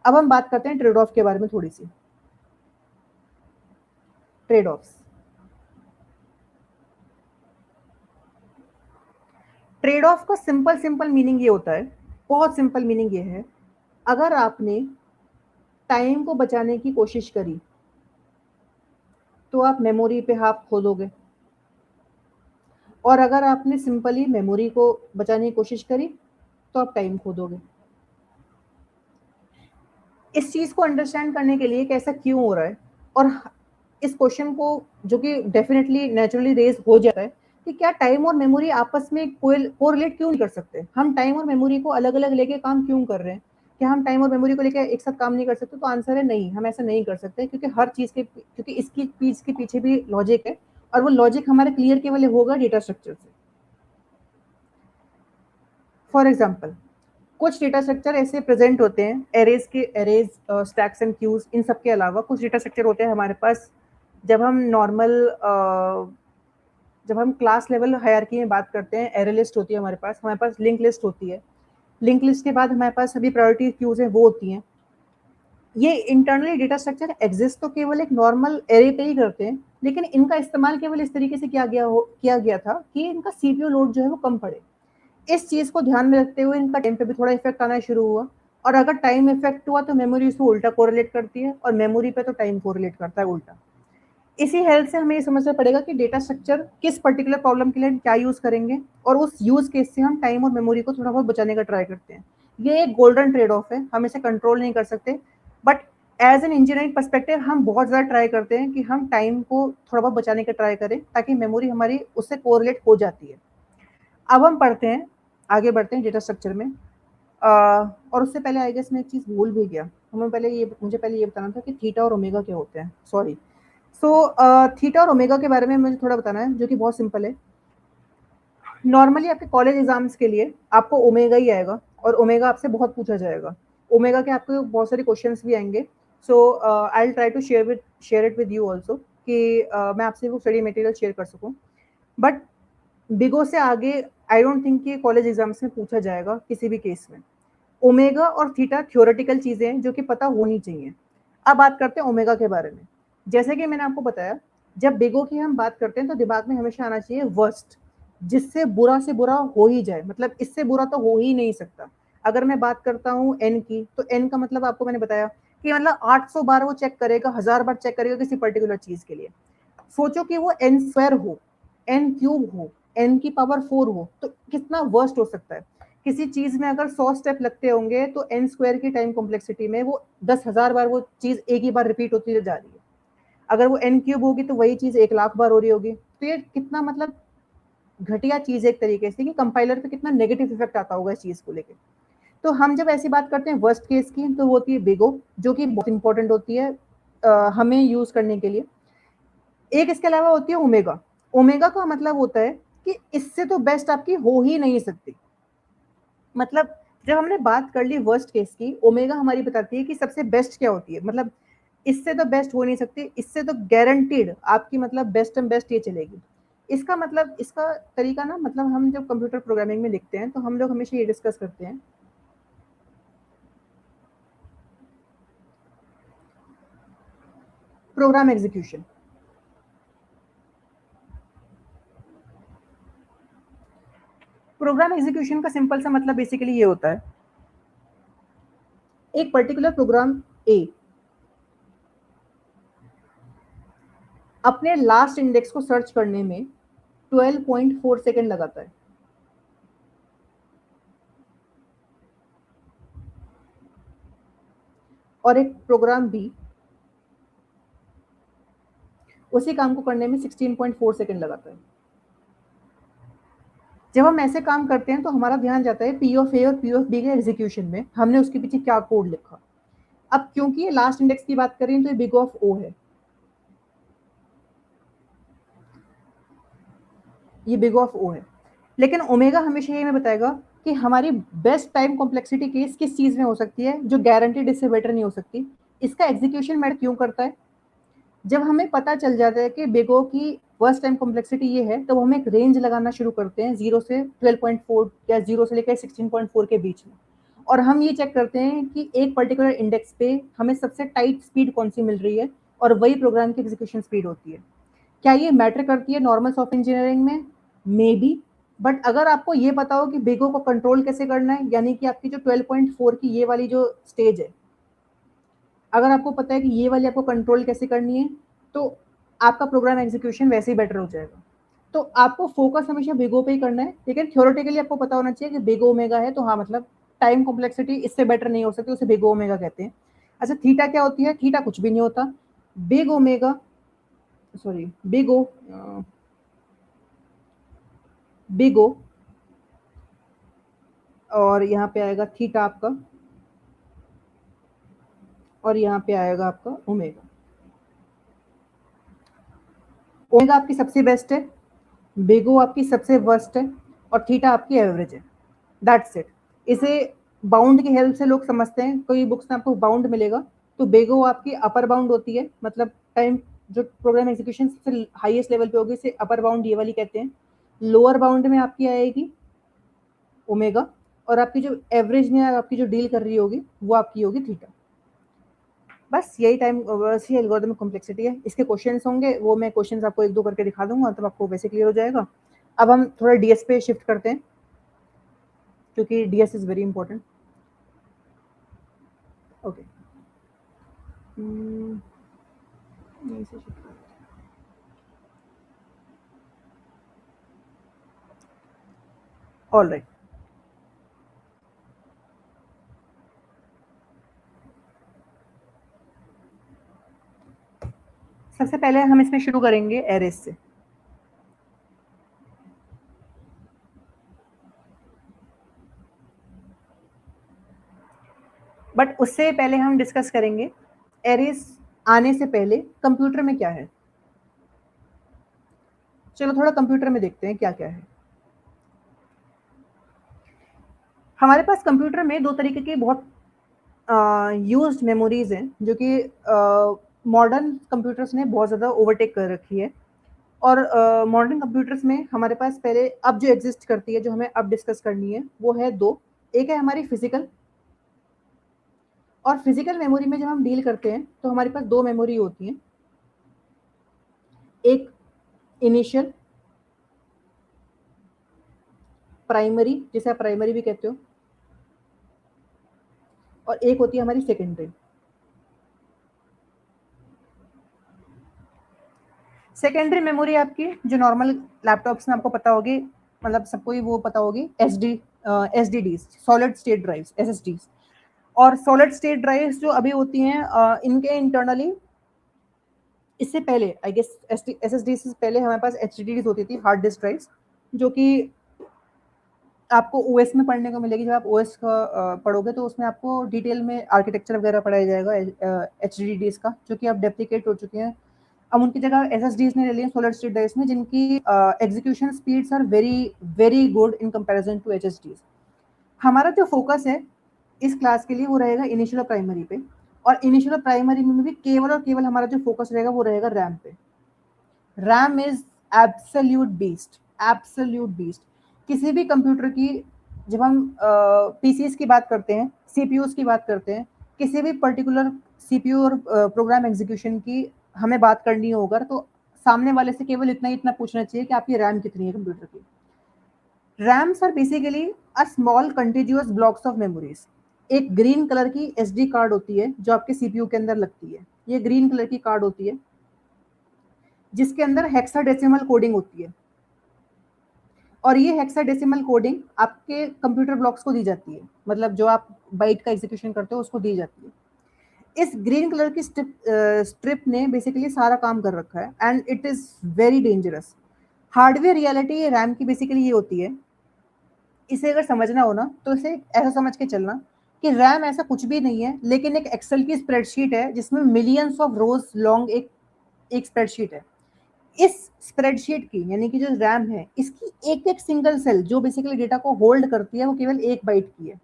अब हम बात करते हैं ट्रेड ऑफ के बारे में थोड़ी सी। ट्रेड ऑफ्स, ट्रेड ऑफ का सिंपल सिंपल मीनिंग ये होता है, बहुत सिंपल मीनिंग ये है, अगर आपने टाइम को बचाने की कोशिश करी तो आप मेमोरी पे हाथ खो दोगे, और अगर आपने सिंपली मेमोरी को बचाने की कोशिश करी तो आप टाइम खो दोगे। इस चीज को अंडरस्टैंड करने के लिए कि ऐसा क्यों हो रहा है, और इस क्वेश्चन को, जो कि डेफिनेटली नेचुरली रेज हो जाता है, कि क्या टाइम और मेमोरी आपस में कोरिलेट क्यों नहीं कर सकते, हम टाइम और मेमोरी को अलग अलग लेके काम क्यों कर रहे हैं, क्या हम टाइम और मेमोरी को लेकर एक साथ काम नहीं कर सकते? तो आंसर है नहीं, हम ऐसा नहीं कर सकते, क्योंकि हर चीज के, क्योंकि इसकी चीज के पीछे भी लॉजिक है, और वो लॉजिक हमारे क्लियर केवल होगा डेटा स्ट्रक्चर से। फॉर एग्जाम्पल, कुछ डेटा स्ट्रक्चर ऐसे प्रेजेंट होते हैं, एरेज के एरेज, स्टैक्स एंड क्यूज, इन सब के अलावा कुछ डेटा स्ट्रक्चर होते हैं हमारे पास, जब हम नॉर्मल जब हम क्लास लेवल हायरार्की में बात करते हैं, एरे लिस्ट होती है हमारे पास लिंक लिस्ट होती है, लिंक लिस्ट के बाद हमारे पास सभी प्रायोरिटी क्यूज हैं, वो होती हैं। ये इंटरनली डेटा स्ट्रक्चर एग्जिस्ट तो केवल एक नॉर्मल एरे पे ही करते हैं, लेकिन इनका इस्तेमाल केवल इस तरीके से किया गया था कि इनका सीपीयू लोड जो है वो कम पड़े। इस चीज को ध्यान में रखते हुए इनका टाइम पे भी थोड़ा इफेक्ट आना शुरू हुआ, और अगर टाइम इफेक्ट हुआ तो मेमोरी उसको उल्टा कोरिलेट करती है, और मेमोरी पे तो टाइम कोरिलेट करता है उल्टा। इसी हेल्प से हमें ये समझना पड़ेगा कि डेटा स्ट्रक्चर किस पर्टिकुलर प्रॉब्लम के लिए क्या यूज करेंगे, और उस यूज केस से हम टाइम और मेमोरी को थोड़ा बहुत बचाने का ट्राई करते हैं। ये एक गोल्डन ट्रेड ऑफ है, हम इसे कंट्रोल नहीं कर सकते, but as an engineering perspective हम बहुत ज़्यादा ट्राई करते हैं कि हम टाइम को थोड़ा बहुत बचाने का ट्राई करें, ताकि मेमोरी हमारी उससे कोरिलेट हो जाती है। अब हम पढ़ते हैं, आगे बढ़ते हैं डेटा स्ट्रक्चर में। और उससे पहले आई गेस मैं एक चीज़ भूल भी गया, मुझे पहले ये बताना था कि थीटा और ओमेगा क्या होते हैं, सॉरी। थीटा और ओमेगा के बारे में मुझे थोड़ा बताना है, जो कि बहुत सिंपल है। नॉर्मली आपके कॉलेज एग्जाम्स के लिए आपको ओमेगा ही आएगा, और ओमेगा आपसे बहुत पूछा जाएगा। ओमेगा के आपको बहुत सारे क्वेश्चंस भी आएंगे, so I will try to share it with you also, कि मैं आपसे वो स्टडी मटेरियल शेयर कर सकूँ। बट बिगो से आगे आई डोंट थिंक कि कॉलेज एग्जाम्स में पूछा जाएगा किसी भी केस में। ओमेगा और थीटा थ्योरेटिकल चीजें हैं जो कि पता होनी चाहिए। अब बात करते हैं ओमेगा के बारे में। जैसे कि मैंने आपको बताया, जब बिगो की हम बात करते हैं तो दिमाग में हमेशा आना चाहिए वर्स्ट, जिससे बुरा से बुरा हो ही जाए, मतलब इससे बुरा तो हो ही नहीं सकता। अगर मैं बात करता हूँ एन की, तो एन का मतलब आपको मैंने बताया कि मतलब 800 बार वो चेक करेगा, 1000 बार चेक करेगा किसी पर्टिकुलर चीज के लिए। सोचो कि वो एन स्क्वायर हो, एन क्यूब हो, एन की पावर 4 हो, तो कितना वर्स्ट हो सकता है। किसी चीज में अगर 100 स्टेप लगते होंगे, तो एन स्क्वायर की टाइम कॉम्प्लेक्सिटी में वो 10,000 बार वो चीज एक ही बार रिपीट होती जा रही है। अगर वो एन क्यूब होगी तो वही चीज 1 लाख बार हो रही होगी। तो ये कितना मतलब घटिया चीज है एक तरीके से, कि कंपाइलर पे कितना नेगेटिव इफेक्ट आता होगा इस चीज को लेकर। तो हम जब ऐसी बात करते हैं वर्स्ट केस की, तो वो होती है बिगो, जो कि बहुत इंपॉर्टेंट होती है हमें यूज करने के लिए। एक इसके अलावा होती है ओमेगा। ओमेगा का मतलब होता है कि इससे तो बेस्ट आपकी हो ही नहीं सकती। मतलब जब हमने बात कर ली वर्स्ट केस की, ओमेगा हमारी बताती है कि सबसे बेस्ट क्या होती है, मतलब इससे तो बेस्ट हो नहीं सकती, इससे तो गारंटीड आपकी मतलब बेस्ट एंड बेस्ट ये चलेगी। इसका मतलब, इसका तरीका ना, मतलब हम जब कंप्यूटर प्रोग्रामिंग में लिखते हैं तो हम लोग हमेशा ये डिस्कस करते हैं, प्रोग्राम एग्जीक्यूशन। प्रोग्राम एग्जीक्यूशन का सिंपल सा मतलब बेसिकली ये होता है, एक पर्टिकुलर प्रोग्राम ए अपने लास्ट इंडेक्स को सर्च करने में 12.4 सेकेंड लगाता है, और एक प्रोग्राम बी उसी काम को करने में 16.4 सेकंड लगाता है। जब हम ऐसे काम करते हैं तो हमारा ध्यान जाता है पी ऑफ ए और पी ऑफ बी के एग्जीक्यूशन में, हमने उसके पीछे क्या कोड लिखा। अब क्योंकि ये लास्ट इंडेक्स की बात करें तो ये बिग ऑफ ओ है, ये बिग ऑफ ओ है। लेकिन ओमेगा हमेशा ये हमें बताएगा कि हमारी बेस्ट टाइम कॉम्प्लेक्सिटी केस किस चीज में हो सकती है जो गारंटीड इससे बेटर नहीं हो सकती। इसका एग्जीक्यूशन मैटर क्यों करता है? जब हमें पता चल जाता है कि बिग ओ की वर्स्ट टाइम कॉम्प्लेक्सिटी ये है, तो हम एक रेंज लगाना शुरू करते हैं 0 से 12.4 या 0 से लेकर 16.4 के बीच में, और हम ये चेक करते हैं कि एक पर्टिकुलर इंडेक्स पे हमें सबसे टाइट स्पीड कौन सी मिल रही है, और वही प्रोग्राम की एग्जीक्यूशन स्पीड होती है। क्या ये मैटर करती है नॉर्मल सॉफ्टवेयर इंजीनियरिंग में? May be. बट अगर आपको ये पता हो कि बिग ओ को कंट्रोल कैसे करना है, यानी कि आपकी जो 12.4 की ये वाली जो स्टेज है, अगर आपको पता है कि ये वाली आपको कंट्रोल कैसे करनी है, तो आपका प्रोग्राम एग्जीक्यूशन वैसे ही बेटर हो जाएगा। तो आपको फोकस हमेशा बिग ओ पे ही करना है, लेकिन थ्योरेटिकली आपको पता होना चाहिए कि बिग ओमेगा है, तो हाँ मतलब टाइम कॉम्प्लेक्सिटी इससे बेटर नहीं हो सकती, उसे बिग ओमेगा कहते हैं। अच्छा, थीटा क्या होती है? थीटा कुछ भी नहीं होता। Big omega, sorry, big O, और यहाँ पे आएगा थीटा आपका, और यहाँ पे आएगा आपका ओमेगा। ओमेगा आपकी सबसे बेस्ट है, बिग ओ आपकी सबसे वर्स्ट है, और थीटा आपकी एवरेज है। That's it. इसे बाउंड की हेल्प से लोग समझते हैं, कोई बुक्स में आपको बाउंड मिलेगा तो बिग ओ आपकी अपर बाउंड होती है, मतलब टाइम जो प्रोग्राम एग्जीक्यूशन सबसे हाईएस्ट लेवल पे होगी, इसे अपर बाउंड ये वाली कहते हैं। लोअर बाउंड में आपकी आएगी ओमेगा, और आपकी जो एवरेज में आपकी जो डील कर रही होगी वो आपकी होगी थीटा। बस यही बस ये एल्गोरिथमिक कॉम्प्लेक्सिटी है। इसके क्वेश्चंस होंगे, वो मैं क्वेश्चंस आपको एक दो करके दिखा दूंगा, तब आपको वैसे क्लियर हो जाएगा। अब हम थोड़ा डीएस पे शिफ्ट करते हैं, क्योंकि DS is very important. Okay, all right. सबसे पहले हम इसमें शुरू करेंगे एरेस से। बट उससे पहले हम डिस्कस करेंगे एरेस आने से पहले कंप्यूटर में क्या है। चलो थोड़ा कंप्यूटर में देखते हैं क्या क्या है। हमारे पास कंप्यूटर में दो तरीके की बहुत यूज्ड मेमोरीज हैं, जो कि मॉडर्न कंप्यूटर्स ने बहुत ज़्यादा ओवरटेक कर रखी है। और मॉडर्न कंप्यूटर्स में हमारे पास पहले अब जो एग्जिस्ट करती है, जो हमें अब डिस्कस करनी है, वो है दो। एक है हमारी फिजिकल, और फिजिकल मेमोरी में जब हम डील करते हैं तो हमारे पास दो मेमोरी होती हैं, एक इनिशियल प्राइमरी, जिसे आप प्राइमरी भी कहते हो, और एक होती है हमारी सेकेंडरी। सेकेंडरी मेमोरी आपकी जो नॉर्मल लैपटॉप्स में आपको पता होगी, मतलब सबको ही वो पता होगी, एसडीडीज, सॉलिड स्टेट ड्राइव्स, एसएसडीज। और सॉलिड स्टेट ड्राइव्स जो अभी होती हैं, इनके इंटरनली इससे पहले आई गेस एसएसडी से पहले हमारे पास एचडीडीज होती थी, हार्ड डिस्क ड्राइव्स, जो कि आपको ओएस में पढ़ने को मिलेगी। जब आप ओएस का पढ़ोगे तो उसमें आपको डिटेल में आर्किटेक्चर वगैरह पढ़ाया जाएगा एचडीडीज का, जो कि अब डेप्लीकेट हो चुके हैं। अब उनकी जगह एसएसडीज ने ले ली है सॉलिड स्टेट ड्राइव्स में, जिनकी execution speeds are very very good in comparison to HSDs. हमारा जो फोकस है इस क्लास के लिए वो रहेगा इनिशियल और प्राइमरी पे, और इनिशियल और प्राइमरी में भी केवल और केवल हमारा जो फोकस रहेगा वो रहेगा रैम पे। RAM is absolute beast, absolute beast. किसी भी कंप्यूटर की, जब हम पीसीज की बात करते हैं, सीपीयूज की बात करते हैं, किसी भी पर्टिकुलर सीपीयू और प्रोग्राम एग्जीक्यूशन की हमें बात करनी होगा, तो सामने वाले से केवल इतना पूछना चाहिए कि आपकी रैम कितनी है कंप्यूटर की। RAMs are basically a small continuous blocks of memories. एक ग्रीन कलर की एसडी कार्ड होती है जो आपके सीपीयू के अंदर लगती है। ये ग्रीन कलर की कार्ड होती है जिसके अंदर हेक्साडेसिमल कोडिंग होती है, और ये हेक्साडेसिमल कोडिंग आपके कंप्यूटर ब्लॉक्स को दी जाती है, मतलब जो आप बाइट का एग्जीक्यूशन करते हो उसको दी जाती है। इस ग्रीन कलर की स्ट्रिप ने बेसिकली सारा काम कर रखा है and it is very dangerous. Hardware reality RAM की बेसिकली ये होती है, इसे अगर समझना हो ना तो इसे ऐसा समझ के चलना कि रैम ऐसा कुछ भी नहीं है, लेकिन एक एक्सेल की स्प्रेडशीट है जिसमें मिलियंस ऑफ रोज लॉन्ग एक एक स्प्रेडशीट है। इस स्प्रेडशीट की यानी कि जो रैम है, इसकी एक एक सिंगल सेल जो बेसिकली डेटा को होल्ड करती है वो केवल 1 बाइट की है,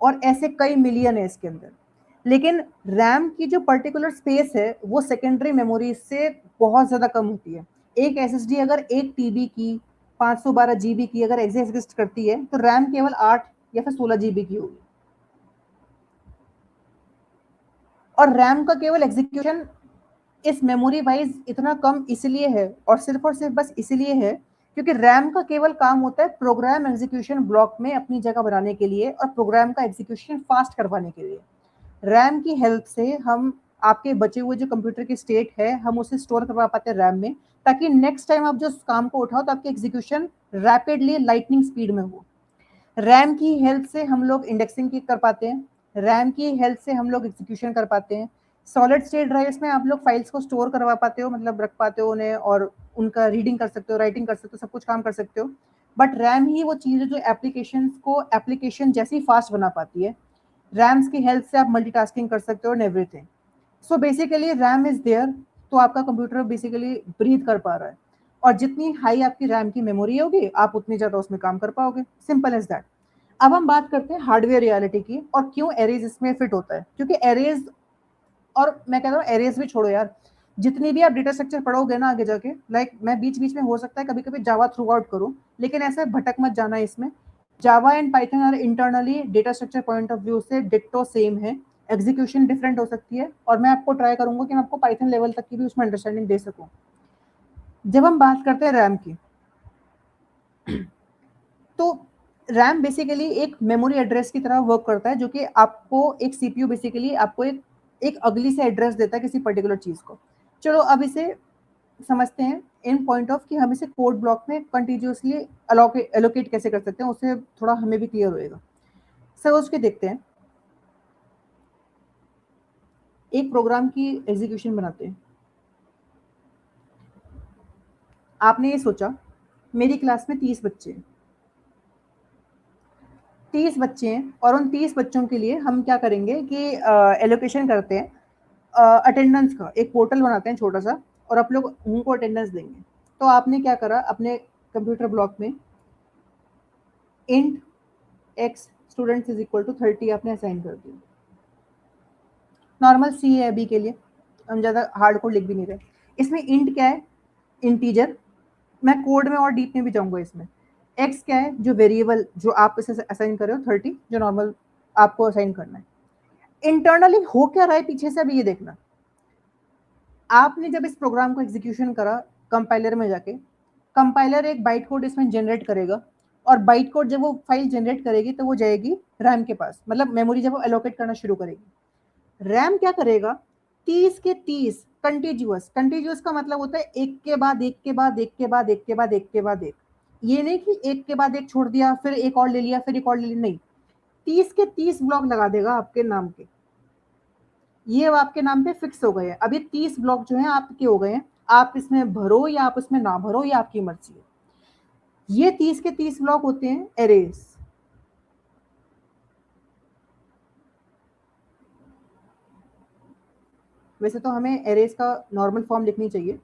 और ऐसे कई मिलियन है इसके अंदर। लेकिन रैम की जो पर्टिकुलर स्पेस है वो सेकेंडरी मेमोरी से बहुत ज्यादा कम होती है। एक एसएसडी अगर 1 TB की 512 GB की अगर एग्जिस्ट करती है तो रैम केवल 8 या फिर 16 GB की होगी। और रैम का केवल एग्जीक्यूशन इस मेमोरी वाइज इतना कम इसलिए है, और सिर्फ बस इसलिए है क्योंकि रैम का केवल काम होता है प्रोग्राम एग्जीक्यूशन ब्लॉक में अपनी जगह बनाने के लिए और प्रोग्राम का एग्जीक्यूशन फास्ट करवाने के लिए। रैम की हेल्प से हम आपके बचे हुए जो कंप्यूटर की स्टेट है हम उसे स्टोर करवा पाते हैं रैम में, ताकि नेक्स्ट टाइम आप जो काम को उठाओ तो आपकी एग्जीक्यूशन रैपिडली लाइटनिंग स्पीड में हो। रैम की हेल्प से हम लोग इंडेक्सिंग की कर पाते हैं, रैम की हेल्प से हम लोग एग्जीक्यूशन कर पाते हैं। सॉलिड स्टेट ड्राइव्स में आप लोग फाइल्स को स्टोर करवा पाते हो, मतलब रख पाते हो उन्हें, और उनका रीडिंग कर सकते हो, राइटिंग कर सकते हो, सब कुछ काम कर सकते हो। बट रैम ही वो चीज़ है जो एप्लीकेशन को एप्लीकेशन जैसी फास्ट बना पाती है। रैम्स की हेल्प से आप मल्टीटास्किंग कर सकते हो and everything. So basically RAM is there, तो आपका कंप्यूटर बेसिकली ब्रीथ कर पा रहा है, और जितनी हाई आपकी रैम की मेमोरी होगी आप उतनी ज़्यादा उसमें काम कर पाओगे। Simple as that. अब हम बात करते हैं हार्डवेयर रियलिटी की, और क्यों एरेज इसमें फिट होता है। क्योंकि एरेज, और मैं कहता हूँ एरेज भी छोड़ो यार, जितनी भी आप डेटा स्ट्रक्चर पढ़ोगे ना आगे जाके, लाइक मैं बीच बीच में हो सकता है कभी कभी जावा थ्रू आउट करूँ, लेकिन ऐसे भटक मत जाना इसमें। Java and Python are internally data structure point of view से डिट्टो सेम है, एग्जीक्यूशन डिफरेंट हो सकती है, और मैं आपको ट्राई करूंगा कि मैं आपको पाइथन लेवल तक की भी उसमें अंडरस्टैंडिंग दे सकूं। जब हम बात करते हैं रैम की, तो रैम बेसिकली एक मेमोरी एड्रेस की तरह वर्क करता है, जो कि आपको एक सीपीयू बेसिकली आपको एक अगली से एड्रेस देता है किसी पर्टिकुलर चीज को। चलो अब इसे समझते हैं इन पॉइंट ऑफ कि हम इसे कोड ब्लॉक में कंटिन्यूसली एलोकेट कैसे कर सकते हैं, उससे थोड़ा हमें भी क्लियर होएगा। समझ के देखते हैं, एक प्रोग्राम की एग्जीक्यूशन बनाते हैं। आपने ये सोचा मेरी क्लास में 30 बच्चे हैं, 30 बच्चे हैं, और उन 30 बच्चों के लिए हम क्या करेंगे कि एलोकेशन करते हैं अटेंडेंस का, एक पोर्टल बनाते हैं छोटा सा, और आप लोग उनको अटेंडेंस देंगे। तो आपने क्या करा, अपने कंप्यूटर ब्लॉक में int x students is equal to 30 आपने असाइन कर दिया। नॉर्मल सी है अभी के लिए, हम ज़्यादा हार्ड कोड लिख भी नहीं रहे। इसमें इंट क्या है, इंटीजर, मैं कोड में और डीप में भी जाऊंगा इसमें। एक्स क्या है, जो वेरिएबल जो आप इसे असाइन कर रहे हो 30, जो नॉर्मल आपको असाइन करना है। इंटरनली हो क्या रहा है पीछे से अभी ये देखना। आपने जब इस प्रोग्राम को एग्जीक्यूशन करा कंपाइलर में जाके, कंपाइलर एक बाइट कोड इसमें जनरेट करेगा, और बाइट कोड जब वो फाइल जनरेट करेगी तो वो जाएगी रैम के पास, मतलब मेमोरी जब वो एलोकेट करना शुरू करेगी। रैम क्या करेगा, 30 के 30 कंटिन्यूअस, कंटिन्यूअस का मतलब होता है एक के बाद एक के बाद एक के बाद एक के बाद एक के बाद एक, ये नहीं कि एक के बाद एक छोड़ दिया फिर एक और ले लिया फिर एक और ले लिया, नहीं, 30 के 30 ब्लॉक लगा देगा आपके नाम के। ये आपके नाम पे फिक्स हो गए हैं। अब ये 30 ब्लॉक जो है आपके हो गए हैं, आप इसमें भरो या आप इसमें ना भरो, ये आपकी मर्जी है। ये 30 के 30 ब्लॉक होते हैं एरेज। वैसे तो हमें एरेज का नॉर्मल फॉर्म लिखनी चाहिए,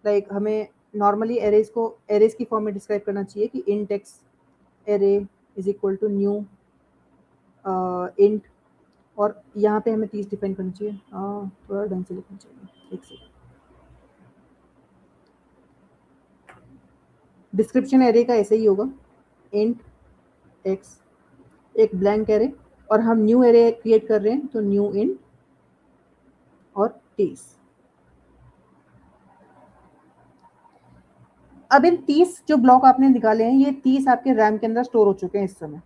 लाइक हमें नॉर्मली एरेज को एरेज की फॉर्म में डिस्क्राइब करना चाहिए कि int x array is equal to new int, और यहाँ पे हमें 30 डिफाइन करना चाहिए। थोड़ा ढंग से लिखना चाहिए, एक सेकंड। डिस्क्रिप्शन एरे का ऐसे ही होगा, इंट एक्स एक ब्लैंक एरे, और हम न्यू एरे क्रिएट कर रहे हैं तो न्यू इंट और 30। अब इन 30 जो ब्लॉक आपने निकाले हैं, ये 30 आपके रैम के अंदर स्टोर हो चुके हैं इस समय।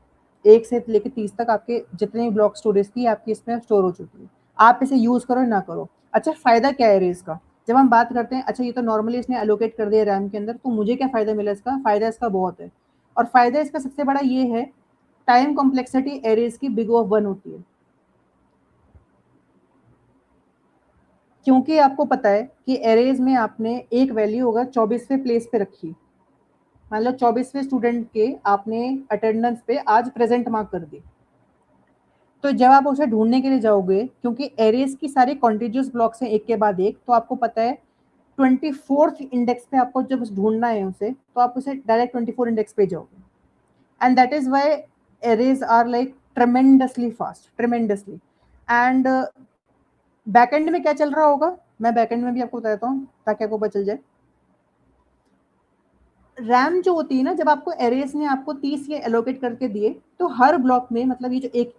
1 से लेकर 30 तक आपके जितने ब्लॉक स्टोरेज थी आपकी इसमें स्टोर हो चुकी है। आप इसे यूज करो ना करो। अच्छा, फायदा क्या है एरेज का, जब हम बात करते हैं, अच्छा ये तो नॉर्मली इसने एलोकेट कर दिया रैम के अंदर, तो मुझे क्या फायदा मिला इसका, फायदा इसका बहुत है। और फायदा इसका सबसे बड़ा ये है, टाइम कॉम्प्लेक्सिटी एरेज की बिग ऑफ 1 होती है। क्योंकि आपको पता है कि एरेज में आपने एक वैल्यू होगा 24वें प्लेस पे रखी, मान लो 24वें स्टूडेंट के आपने अटेंडेंस पे आज प्रेजेंट मार्क कर दी, तो जब आप उसे ढूंढने के लिए जाओगे, क्योंकि एरेज की सारी कॉन्टिजियस ब्लॉक्स हैं एक के बाद एक, तो आपको पता है 24th इंडेक्स पे आपको जब ढूंढना है उसे, तो आप उसे डायरेक्ट 24 इंडेक्स पे जाओगे, and that is why arrays are like tremendously fast, tremendously. And backend में क्या चल रहा होगा, मैं बैकएंड में भी आपको बताता हूँ ताकि आपको पता चल जाए। रैम जो होती है ना, जब आपको एरेज ने आपको 30 ये एलोकेट करके दिए, तो हर ब्लॉक में, मतलब ये जो एक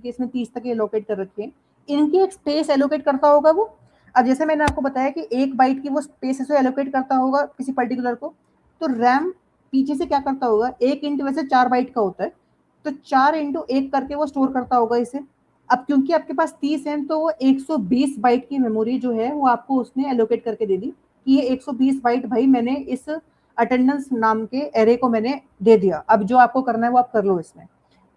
इसमें 30 तक एलोकेट कर रखे हैं, इनकी एक स्पेस एलोकेट करता होगा वो। अब जैसे मैंने आपको बताया कि 1 बाइट की वो स्पेस से एलोकेट करता होगा किसी पर्टिकुलर को, तो रैम पीछे से क्या करता होगा, 1 इंटू वैसे 4 बाइट का होता है, तो 4 इंटू 1 करके वो स्टोर करता होगा इसे। अब क्योंकि आपके पास 30 है, तो वो 120 बाइट की मेमोरी जो है वो आपको उसने एलोकेट करके दे दी कि ये 120 बाइट भाई मैंने इस अटेंडेंस नाम के एरे को मैंने दे दिया, अब जो आपको करना है वो आप कर लो इसमें।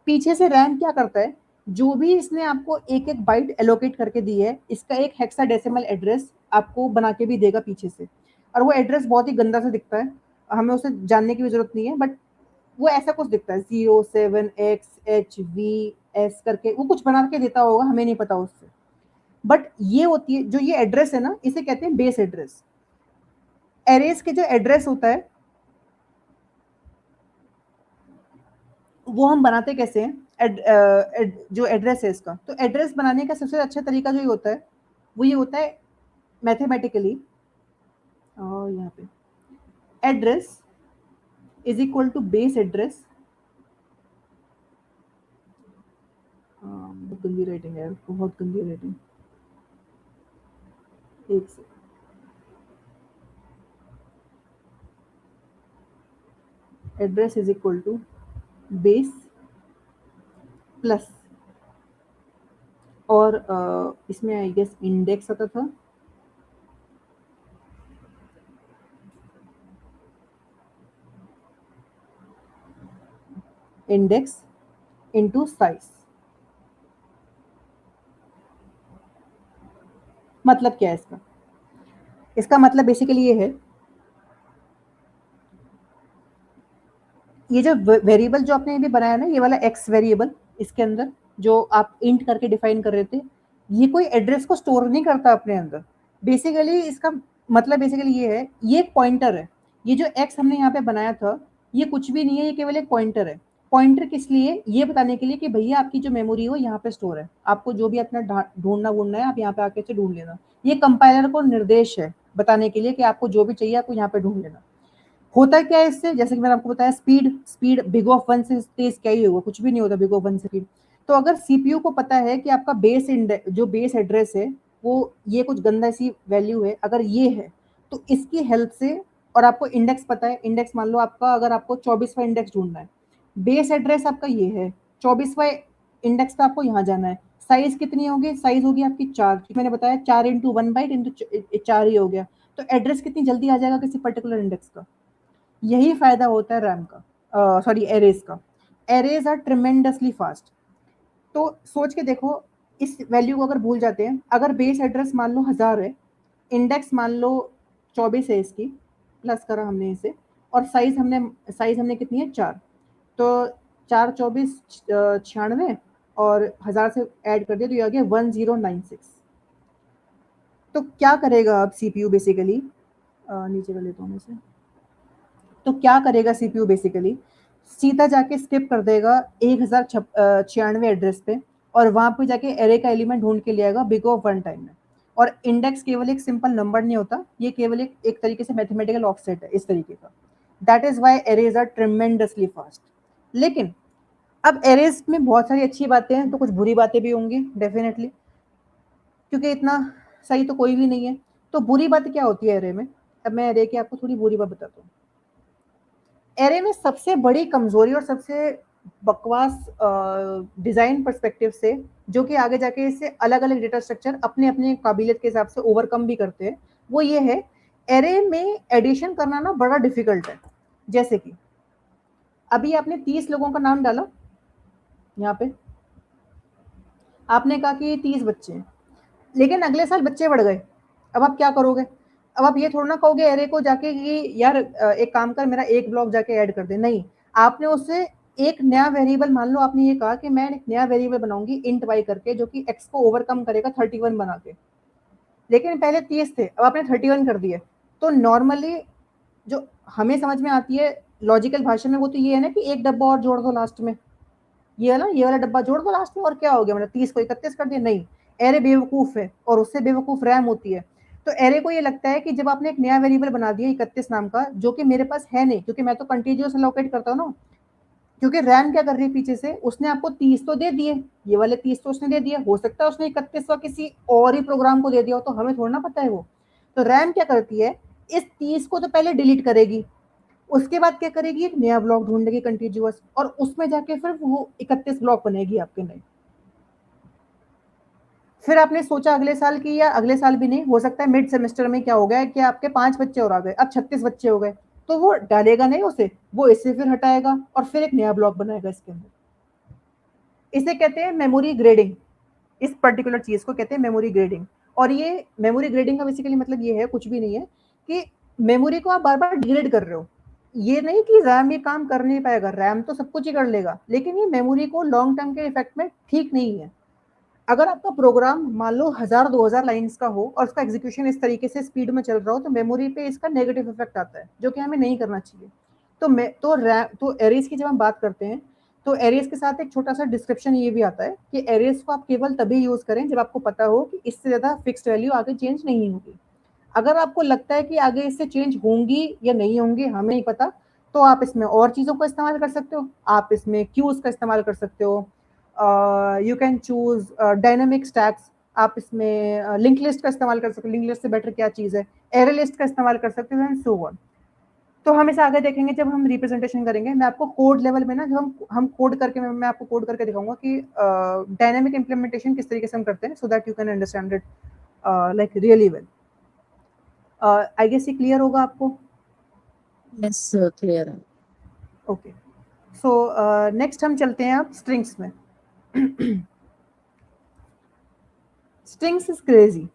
पीछे से रैम क्या करता है, जो भी इसने आपको एक एक बाइट एलोकेट करके दी है, इसका एक हेक्साडेसिमल एड्रेस आपको बना के भी देगा पीछे से, और वो एड्रेस बहुत ही गंदा सा दिखता है, हमें उसे जानने की भी जरूरत नहीं है, बट वो ऐसा कुछ दिखता है 07XHVS करके, वो कुछ बना के देता होगा, हमें नहीं पता उससे। बट ये होती है जो ये एड्रेस है ना, इसे कहते हैं बेस एड्रेस। एरेज के जो एड्रेस होता है वो हम बनाते कैसे हैं, जो एड्रेस है इसका, तो एड्रेस बनाने का सबसे अच्छा तरीका जो ये होता है वो ये होता है मैथमेटिकली, और यहाँ पे address is equal to base address, बहुत गंदी राइटिंग है, बहुत गंदी राइटिंग, एक से address is equal to base plus, और इसमें आई गेस इंडेक्स आता था, इंडेक्स इनटू साइज। मतलब क्या है इसका, इसका मतलब बेसिकली ये है, ये जो वेरिएबल जो आपने अभी बनाया ना, ये वाला एक्स वेरिएबल, इसके अंदर जो आप इंट करके डिफाइन कर रहे थे, ये कोई एड्रेस को स्टोर नहीं करता अपने अंदर। बेसिकली इसका मतलब बेसिकली ये है, ये एक पॉइंटर है, ये जो एक्स हमने यहाँ पे बनाया था ये कुछ भी नहीं है, ये केवल एक पॉइंटर है। पॉइंटर किस लिए, ये बताने के लिए कि भैया आपकी जो मेमोरी हो यहाँ पे स्टोर है, आपको जो भी अपना ढूंढना वूढना है आप यहाँ पे आके से ढूंढ लेना। ये कंपाइलर को निर्देश है बताने के लिए कि आपको जो भी चाहिए आपको यहाँ पे ढूंढ लेना। होता क्या है इससे, जैसे कि मैंने आपको बताया स्पीड बिग ऑफ 1 से तेज क्या ही होगा, कुछ भी नहीं होता बिग ऑफ 1 से स्पीड। तो अगर सीपीयू को पता है कि आपका जो बेस एड्रेस है वो ये कुछ गंदा सी वैल्यू है, अगर ये है तो इसकी हेल्प से, और आपको इंडेक्स पता है, इंडेक्स मान लो आपका, अगर आपको 24वां इंडेक्स ढूंढना है, बेस एड्रेस आपका ये है, 24वां इंडेक्स पे आपको यहाँ जाना है, साइज कितनी होगी, साइज होगी आपकी 4, मैंने बताया 4 इंटू 1 बाइट इंटू 4 ही हो गया, तो एड्रेस कितनी जल्दी आ जाएगा किसी पर्टिकुलर इंडेक्स का। यही फायदा होता है रैम का, सॉरी एरेज का। Arrays are tremendously fast. तो सोच के देखो, इस वैल्यू को अगर भूल जाते हैं, अगर बेस एड्रेस मान लो 1000 है, इंडेक्स मान लो 24 है इसकी, प्लस करा हमने इसे, और साइज हमने कितनी है 4, तो 4 24 96, और 1000 से ऐड कर दिया तो ये आ गया 1096। तो क्या करेगा अब सीपीयू बेसिकली, नीचे कर लेता हूँ मैं इसे, तो क्या करेगा सीपीयू बेसिकली, सीधा जाके स्किप कर देगा 1096 एड्रेस पे, और वहां पे जाके एरे का एलिमेंट ढूंढ के ले आएगा बिग ऑफ 1 टाइम में। और इंडेक्स केवल एक सिंपल नंबर नहीं होता, ये केवल एक तरीके से मैथमेटिकल ऑफसेट है इस तरीके का। That is why arrays are tremendously fast. लेकिन अब एरेज में बहुत सारी अच्छी बातें हैं, तो कुछ बुरी बातें भी होंगी डेफिनेटली, क्योंकि इतना सही तो कोई भी नहीं है। तो बुरी बात क्या होती है एरे में, अब मैं एरे की आपको थोड़ी बुरी बात बताता हूँ। एरे में सबसे बड़ी कमजोरी और सबसे बकवास डिजाइन पर्सपेक्टिव से, जो कि आगे जाके इससे अलग अलग डेटा स्ट्रक्चर अपने अपने काबिलियत के हिसाब से ओवरकम भी करते हैं, वो ये है, एरे में एडिशन करना ना बड़ा डिफिकल्ट है। जैसे कि अभी आपने 30 लोगों का नाम डाला, यहाँ पे आपने कहा कि 30 बच्चे हैं, लेकिन अगले साल बच्चे बढ़ गए, अब आप क्या करोगे? अब आप ये थोड़ा ना कहोगे एरे को जाके कि यार एक काम कर, मेरा एक ब्लॉक जाके ऐड कर दे। नहीं, आपने उससे एक नया वेरिएबल, मान लो आपने ये कहा कि मैं एक नया वेरिएबल बनाऊंगी इंट वाई करके, जो कि एक्स को ओवरकम करेगा 31 बना के, लेकिन पहले 30 थे, अब आपने 31 कर दिए। तो नॉर्मली जो हमें समझ में आती है लॉजिकल भाषा में, वो तो ये है ना कि एक डब्बा और जोड़ दो लास्ट में, ये है ना, ये वाला डब्बा जोड़ दो लास्ट में, और क्या हो गया, मतलब 30 को 31 कर दिया। नहीं, एरे बेवकूफ है, और उससे बेवकूफ रैम होती है। तो एरे को ये लगता है कि जब आपने एक नया वेरिएबल बना दिया 31 नाम का, जो कि मेरे पास है नहीं, क्योंकि मैं तो कंटिन्यूस अलोकेट करता हूँ ना, क्योंकि रैम क्या कर रही है पीछे से, उसने आपको 30 तो दे दिए, ये वाले 30 तो उसने दे दिए, हो सकता है उसने 31वां किसी और ही प्रोग्राम को दे दिया हो, तो हमें थोड़ा ना पता है वो। तो रैम क्या करती है, इस 30 को तो पहले डिलीट करेगी, उसके बाद क्या करेगी, एक नया ब्लॉक ढूंढेगी कंटिन्यूअस, और उसमें जाके फिर वो 31 ब्लॉक बनेगी आपके नए। फिर आपने सोचा अगले साल की, या अगले साल भी नहीं, हो सकता है मिड सेमेस्टर में क्या हो गया कि आपके 5 बच्चे और आ गए, अब 36 बच्चे हो गए, तो वो डालेगा नहीं उसे, वो इससे फिर हटाएगा और फिर एक नया ब्लॉक बनाएगा इसके अंदर। इसे कहते हैं मेमोरी ग्रेडिंग, इस पर्टिकुलर चीज को कहते हैं मेमोरी ग्रेडिंग। और ये मेमोरी ग्रेडिंग का बेसिकली मतलब ये है, कुछ भी नहीं है, कि मेमोरी को आप बार बार डिग्रेड कर रहे हो। ये नहीं कि रैम ये काम कर नहीं पाएगा, रैम तो सब कुछ ही कर लेगा, लेकिन ये मेमोरी को लॉन्ग टर्म के इफेक्ट में ठीक नहीं है। अगर आपका प्रोग्राम मान लो 1000-2000 लाइन्स का हो और उसका एग्जीक्यूशन इस तरीके से स्पीड में चल रहा हो, तो मेमोरी पे इसका नेगेटिव इफेक्ट आता है, जो कि हमें नहीं करना चाहिए। तो एरेज की जब हम बात करते हैं, तो एरेज के साथ एक छोटा सा डिस्क्रिप्शन ये भी आता है कि एरेज को आप केवल तभी यूज करें जब आपको पता हो कि इससे ज्यादा फिक्स्ड वैल्यू आगे चेंज नहीं होगी। अगर आपको लगता है कि आगे इससे चेंज होंगी या नहीं होंगी, हमें नहीं पता, तो आप इसमें और चीज़ों का इस्तेमाल कर सकते हो। आप इसमें क्यूज का इस्तेमाल कर सकते हो, you can choose dynamic stacks, आप इसमें लिंक लिस्ट का इस्तेमाल कर सकते हो, लिंक लिस्ट से बेटर क्या चीज़ है, एरे लिस्ट का इस्तेमाल कर सकते हो, एंड सो ऑन। तो हम इसे आगे देखेंगे जब हम रिप्रेजेंटेशन करेंगे। मैं आपको कोड लेवल में ना, जब हम कोड करके, मैं आपको कोड करके दिखाऊंगा कि डायनेमिक इम्प्लीमेंटेशन किस तरीके से हम करते हैं, so that you can understand it like really well. I guess ये क्लियर होगा आपको? Yes, sir, clear. Okay, so next हम चलते हैं अब स्ट्रिंग्स में। Strings is crazy.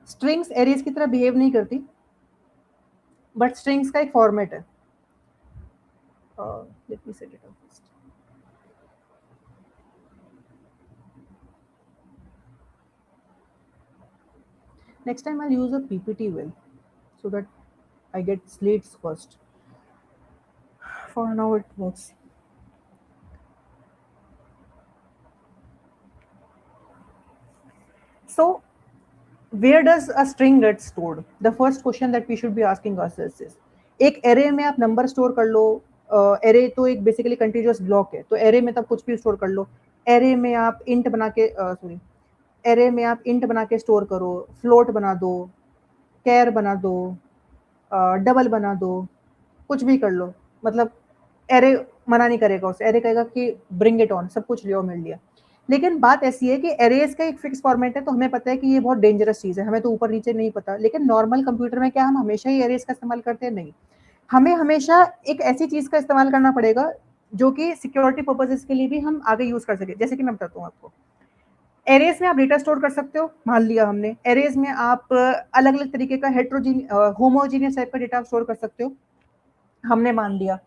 Strings arrays की तरह बिहेव नहीं करती, बट स्ट्रिंग्स का एक फॉर्मेट है। Let me set it up first. Next time I'll use a PPT well, so that I get slates first. For now it works. So where does a string get stored? The first question that we should be asking ourselves is, एक array में आप number store कर लो। Array तो एक basically continuous block है, तो array में तब कुछ भी स्टोर कर लो। एरे में आप इंट बना के सॉरी एरे में आप इंट बना के स्टोर करो, फ्लोट बना दो, कैर बना दो, डबल बना दो, कुछ भी कर लो। मतलब एरे मना नहीं करेगा, उसे एरे कहेगा कि ब्रिंग इट ऑन, सब कुछ लियो, मिल लिया। लेकिन बात ऐसी है कि एरेज का एक फिक्स फॉर्मेट है, तो हमें पता है कि ये बहुत डेंजरस चीज़ है, हमें तो ऊपर नीचे नहीं पता। लेकिन नॉर्मल कंप्यूटर में क्या हम हमेशा ही एरेज का इस्तेमाल करते हैं? नहीं, हमें हमेशा एक ऐसी चीज़ का इस्तेमाल करना पड़ेगा जो कि सिक्योरिटी पर्पजेस के लिए भी हम आगे यूज़ कर सके। जैसे कि मैं बताता हूँ आपको, एरेज में आप डेटा स्टोर कर सकते हो, मान लिया हमने। एरेज में आप अलग अलग तरीके का होमोजीनियस टाइप का डेटा स्टोर कर सकते हो, हमने मान लिया।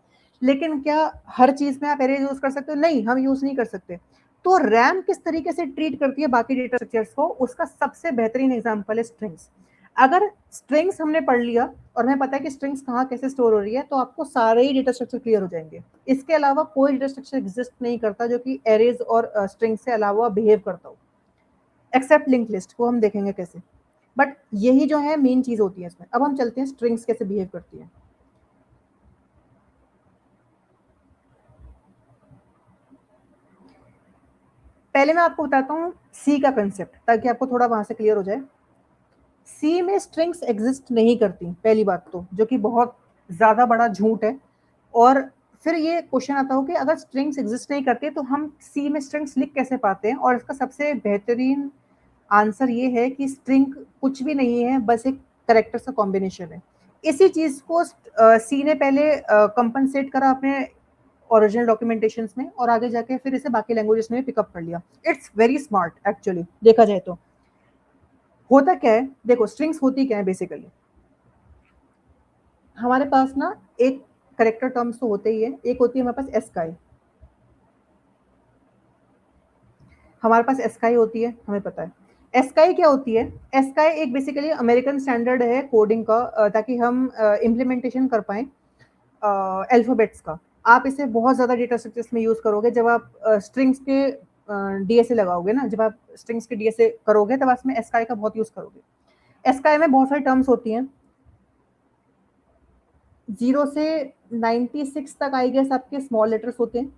लेकिन क्या हर चीज में आप एरे यूज कर सकते हो? नहीं, हम यूज नहीं कर सकते। तो रैम किस तरीके से ट्रीट करती है बाकी डेटा स्ट्रक्चर्स को, उसका सबसे बेहतरीन एग्जांपल है स्ट्रिंग्स। अगर स्ट्रिंग्स हमने पढ़ लिया और हमें पता है कि स्ट्रिंग्स कहाँ कैसे स्टोर हो रही है, तो आपको सारे ही डेटा स्ट्रक्चर क्लियर हो जाएंगे। इसके अलावा कोई डेटा स्ट्रक्चर एग्जिस्ट नहीं करता जो कि एरेज और स्ट्रिंग्स से अलावा बिहेव करता हो, एक्सेप्ट लिंक लिस्ट, वो हम देखेंगे कैसे। बट यही जो है मेन चीज होती है इसमें। अब हम चलते हैं स्ट्रिंग्स कैसे बिहेव करती है। पहले मैं आपको बताता हूँ सी का कंसेप्ट, ताकि आपको थोड़ा वहां से क्लियर हो जाए। सी में स्ट्रिंग्स एग्जिस्ट नहीं करती, पहली बात तो, जो कि बहुत ज्यादा बड़ा झूठ है। और फिर ये क्वेश्चन आता हो कि अगर स्ट्रिंग्स एग्जिस्ट नहीं करती तो हम सी में स्ट्रिंग्स लिख कैसे पाते हैं? और इसका सबसे बेहतरीन आंसर ये है कि स्ट्रिंग कुछ भी नहीं है, बस एक करेक्टर्स का कॉम्बिनेशन है। इसी चीज को सी ने पहले कंपनसेट करा अपने ओरिजिनल डॉक्यूमेंटेशंस में, और आगे जाके फिर इसे बाकी लैंग्वेजेस में पिकअप कर लिया। इट्स वेरी स्मार्ट एक्चुअली, देखा जाए तो। होता क्या है, देखो स्ट्रिंग्स होती क्या है बेसिकली, हमारे पास ना एक करेक्टर टर्म्स तो होते ही है, एक होती है हमारे पास एस्काई, हमारे पास एस्काई होती है, हमें पता है एस्काई क्या होती है। एस्काई एक बेसिकली अमेरिकन स्टैंडर्ड है कोडिंग का, ताकि हम इम्प्लीमेंटेशन कर पाएँ अल्फ़ाबेट्स का। आप इसे बहुत ज़्यादा डेटा स्ट्रक्चर्स में यूज़ करोगे, जब आप स्ट्रिंग्स के डीएसए लगाओगे ना, जब आप स्ट्रिंग्स के डीएसए करोगे तब आप इसमें एस्काई का बहुत यूज़ करोगे। एस्काई में बहुत सारी टर्म्स होती हैं, 0 से 96 तक आई गेस आपके स्मॉल लेटर्स होते हैं,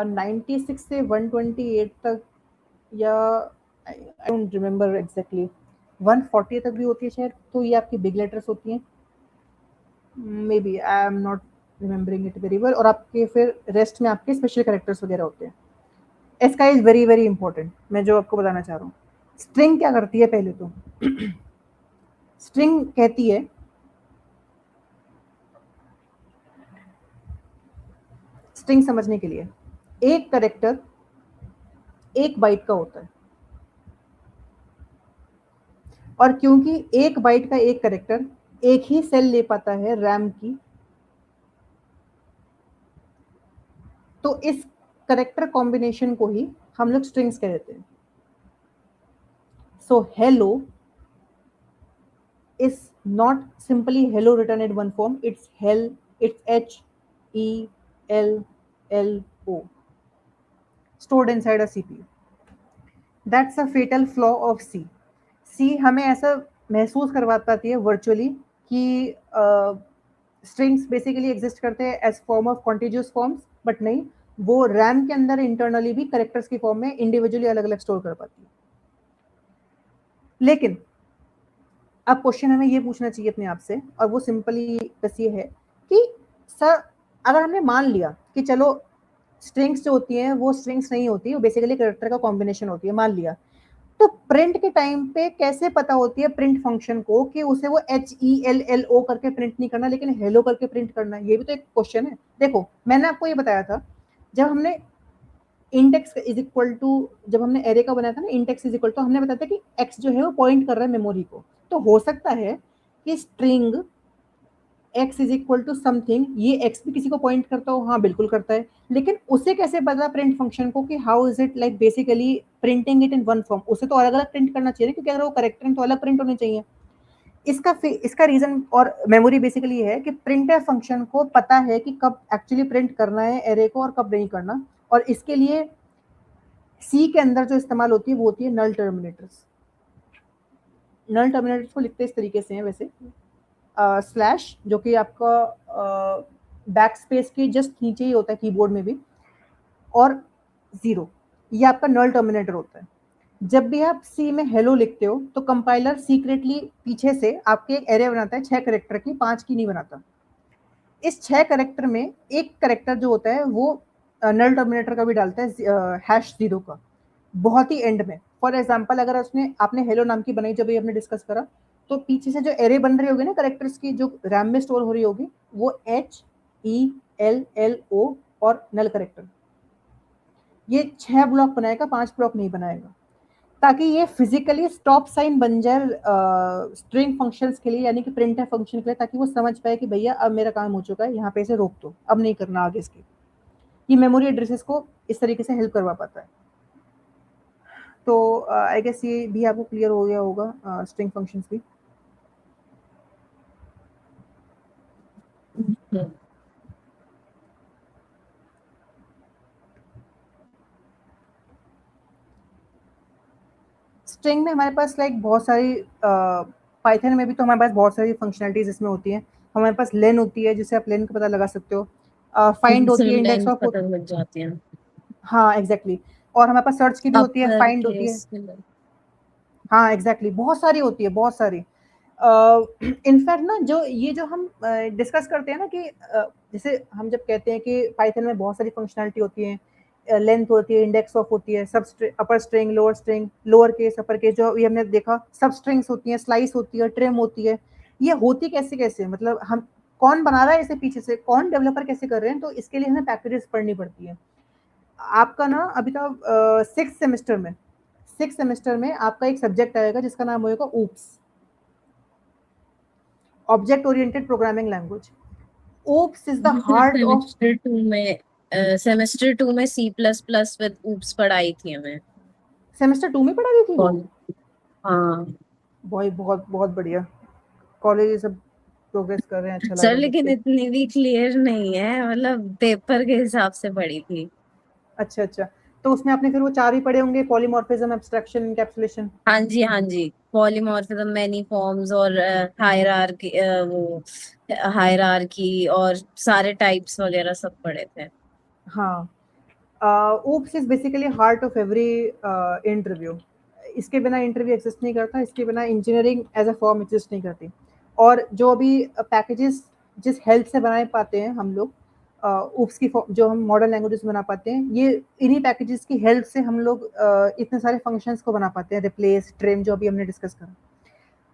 96 से 128 तक, या आई डोंट रिमेंबर एग्जैक्टली, 140 तक भी होती है शायद, तो ये आपकी बिग लेटर्स होती हैं, may be, I am not remembering it very well. और आपके फिर रेस्ट में आपके स्पेशल कैरेक्टर्स वगैरह होते हैं। ASCII is very very important, मैं जो आपको बताना चाह रहा हूँ। स्ट्रिंग क्या करती है पहले तो, स्ट्रिंग कहती है, स्ट्रिंग समझने के लिए एक कैरेक्टर 1 बाइट का होता है, और क्योंकि 1 बाइट का एक कैरेक्टर एक ही सेल ले पाता है रैम की, तो इस कैरेक्टर कॉम्बिनेशन को ही हम लोग स्ट्रिंग्स कह देते हैं। So hello is not simply hello written in one form, it's hell, it's HELLO stored inside a CPU. That's a fatal flaw of C. C हमें ऐसा महसूस करवा पाती है वर्चुअली कि स्ट्रिंग्स बेसिकली एग्जिस्ट करते हैं as form of contiguous forms, but नहीं, वो रैम के अंदर इंटरनली भी करेक्टर्स की फॉर्म में इंडिविजुअली अलग अलग स्टोर कर पाती है। लेकिन अब क्वेश्चन हमें ये पूछना चाहिए अपने आप से, और वो सिंपली बस ये है कि सर अगर हमने मान लिया कि चलो स्ट्रिंग्स जो होती हैं वो स्ट्रिंग्स नहीं होती, वो बेसिकली कैरेक्टर का कॉम्बिनेशन होती है, मान लिया, तो प्रिंट के टाइम पे कैसे पता होती है प्रिंट फंक्शन को कि उसे वो HELLO करके प्रिंट नहीं करना, लेकिन हेलो करके प्रिंट करना है? ये भी तो एक क्वेश्चन है। देखो मैंने आपको ये बताया था, जब हमने इंडेक्स इज इक्वल टू, जब हमने एरे का बनाया था ना, इंडेक्स इज इक्वल टू, हमने बताया था कि एक्स जो है वो पॉइंट कर रहा है मेमोरी को, तो हो सकता है कि string x is equal to something, ये एक्स भी किसी को पॉइंट करता हो, हाँ बिल्कुल करता है, लेकिन उसे कैसे पता प्रिंट फंक्शन को कि how is it like basically printing it in one form, उसे तो अलग अलग प्रिंट करना चाहिए, क्योंकि अगर वो करेक्टर तो अलग प्रिंट होने चाहिए। इसका रीजन और मेमोरी बेसिकली है कि प्रिंटर फंक्शन को पता है कि कब एक्चुअली प्रिंट करना है एरे को और कब नहीं करना, और इसके लिए सी के अंदर जो इस्तेमाल होती है वो होती है नल टर्मिनेटर्स। नल टर्मिनेटर्स को लिखते इस तरीके से हैं वैसे, स्लैश जो कि आपका बैक स्पेस के जस्ट नीचे ही होता है कीबोर्ड में भी, और 0, ये आपका नल टर्मिनेटर होता है। जब भी आप सी में हेलो लिखते हो तो कंपाइलर सीक्रेटली पीछे से आपके एक एरे बनाता है 6 कैरेक्टर की, 5 की नहीं बनाता। इस 6 कैरेक्टर में एक कैरेक्टर जो होता है वो नल टर्मिनेटर का भी डालता है, #0 का, बहुत ही एंड में। फॉर एग्जाम्पल अगर आपने हेलो नाम की बनाई, जब ये हमने डिस्कस करा, तो पीछे से जो एरे बन रही होगी ना कैरेक्टर्स की, जो रैम में स्टोर हो रही होगी, वो HELLO और नल कैरेक्टर, ये 6 ब्लॉक बनाएगा, 5 ब्लॉक नहीं बनाएगा, ताकि ये फिजिकली स्टॉप साइन बन जाए स्ट्रिंग फंक्शंस के लिए, यानी कि प्रिंट फंक्शन के लिए, ताकि वो समझ पाए कि भैया अब मेरा काम हो चुका है, यहाँ पे इसे रोक दो, अब नहीं करना आगे इसकी। ये मेमोरी एड्रेसेस को इस तरीके से हेल्प करवा पाता है। तो आई गेस ये भी आपको क्लियर हो गया होगा स्ट्रिंग फंक्शंस भी। स्ट्रिंग में हमारे पास लाइक बहुत सारी, पाइथन में भी तो हमारे पास बहुत सारी फंक्शनलिटीज इसमें होती हैं। हमारे पास लेन होती है जिससे आप लेन का पता लगा सकते हो, फाइंड होती है, इंडेक्स ऑफ, पता लग जाती है। हाँ एग्जैक्टली, और हमारे पास सर्च की भी होती है, अपर फाइंड होती है, केस हाँ एग्जैक्टली, बहुत सारी होती है, बहुत सारी। इनफैक्ट ना जो ये जो हम डिस्कस करते हैं ना कि जैसे हम जब कहते हैं कि पाइथन में बहुत सारी फंक्शनलिटी होती है, लेंथ होती है, इंडेक्स ऑफ होती है, सब upper string, lower case, upper case, जो ये हमने देखा, सब स्ट्रिंग्स होती हैं, स्लाइस होती है, ट्रिम होती है, ये होती कैसे कैसे, मतलब हम कौन बना रहा है इसे, पीछे से कौन डेवलपर कैसे कर रहे हैं, तो इसके लिए हमें पैकेजेस पढ़नी पड़ती है। आपका ना अभी तो 6th सेमेस्टर में 6th सेमेस्टर में आपका एक सब्जेक्ट आएगा जिसका नाम होगा OOPs, object oriented programming language. OOPs is the heart of semester 2 में C plus plus with OOPs पढ़ाई थी हमें। सेमेस्टर 2 में पढ़ा दी थी वो? हाँ भाई बहुत बहुत बढ़िया, कॉलेज सब प्रोग्रेस कर रहे हैं, अच्छा लग सर, रहा है लेकिन देख के। इतनी भी क्लियर नहीं है, मतलब पेपर के हिसाब से पढ़ी थी। अच्छा अच्छा, तो उसमें आपने फिर वो 4 ही पढ़े होंगे, पॉलीमॉर्फिज्म, एब्स्ट्रैक्शन, एनकैप्सुलेशन। हाँ जी हाँ जी, पॉलीमॉर्फिज्म, मैनी फॉर्म्स और हायरार्की, वो हायरार्की और सारे टाइप्स वगैरह सब पढ़े थे। हाँ, OOPs is basically heart of every interview. इसके बिना इंटरव्यू एग्जिस्ट नहीं करता, इसके बिना engineering as a form exist नहीं करती। और जो अभी पैकेजेस जिस हेल्प से बना पाते हैं हम लोग, ऊप्स की जो हम मॉडर्न लैंग्वेजेस बना पाते हैं, ये इन्हीं पैकेजेस की हेल्प से हम लोग इतने सारे फंक्शंस को बना पाते हैं, रिप्लेस, ट्रिम, जो अभी हमने डिस्कस करा।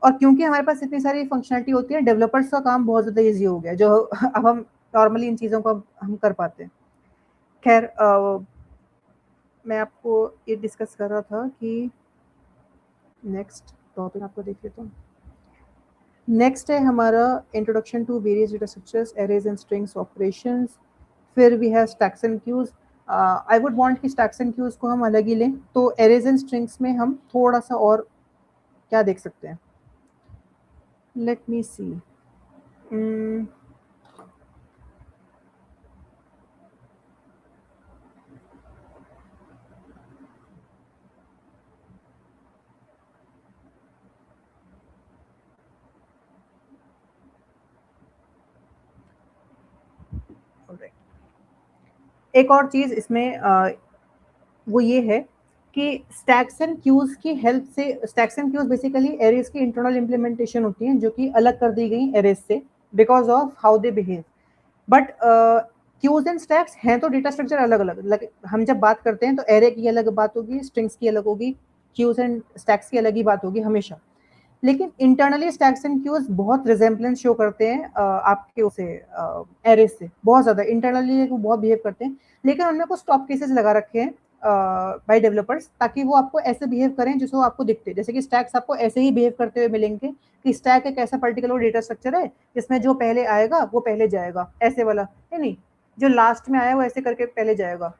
और क्योंकि हमारे पास इतनी सारी फंक्शनलिटी होती है, डेवलपर्स का काम बहुत ज़्यादा ईजी हो गया, जो अब हम नॉर्मली इन चीज़ों को हम कर पाते हैं। खैर, मैं आपको ये डिस्कस कर रहा था कि नेक्स्ट टॉपिक आपको देख लेता हूँ। नेक्स्ट है हमारा introduction to various data structures, arrays and strings operations. फिर we have stacks and queues. I would want कि स्टैक्स एंड क्यूज को हम अलग ही लें, तो एरेज एंड स्ट्रिंग्स में हम थोड़ा सा और क्या देख सकते हैं। Let me see. एक और चीज़ इसमें वो ये है कि स्टैक्स एंड क्यूज की हेल्प से, stacks and queues basically arrays की इंटरनल इम्प्लीमेंटेशन होती हैं, जो कि अलग कर दी गई एरेज से because of how they behave. But queues and stacks हैं तो डेटा स्ट्रक्चर अलग अलग। हम जब बात करते हैं तो एरे की अलग बात होगी, स्ट्रिंग्स की अलग होगी, क्यूज एंड स्टैक्स की अलग ही बात होगी हमेशा। लेकिन इंटरनली स्टैक्स एंड क्यूज बहुत रिजेम्बलेंस शो करते हैं आपके उसे एरे से, बहुत ज़्यादा इंटरनली वो बहुत बिहेव करते हैं। लेकिन उनमें कुछ स्टॉप केसेस लगा रखे हैं बाय डेवलपर्स, ताकि वो आपको ऐसे बिहेव करें जिसको आपको दिखते, जैसे कि स्टैक्स आपको ऐसे ही बिहेव करते हुए मिलेंगे कि स्टैक एक ऐसा पर्टिकुलर डेटा स्ट्रक्चर है जिसमें जो पहले आएगा वो पहले जाएगा, ऐसे वाला नहीं, जो लास्ट में आया वो ऐसे करके पहले जाएगा।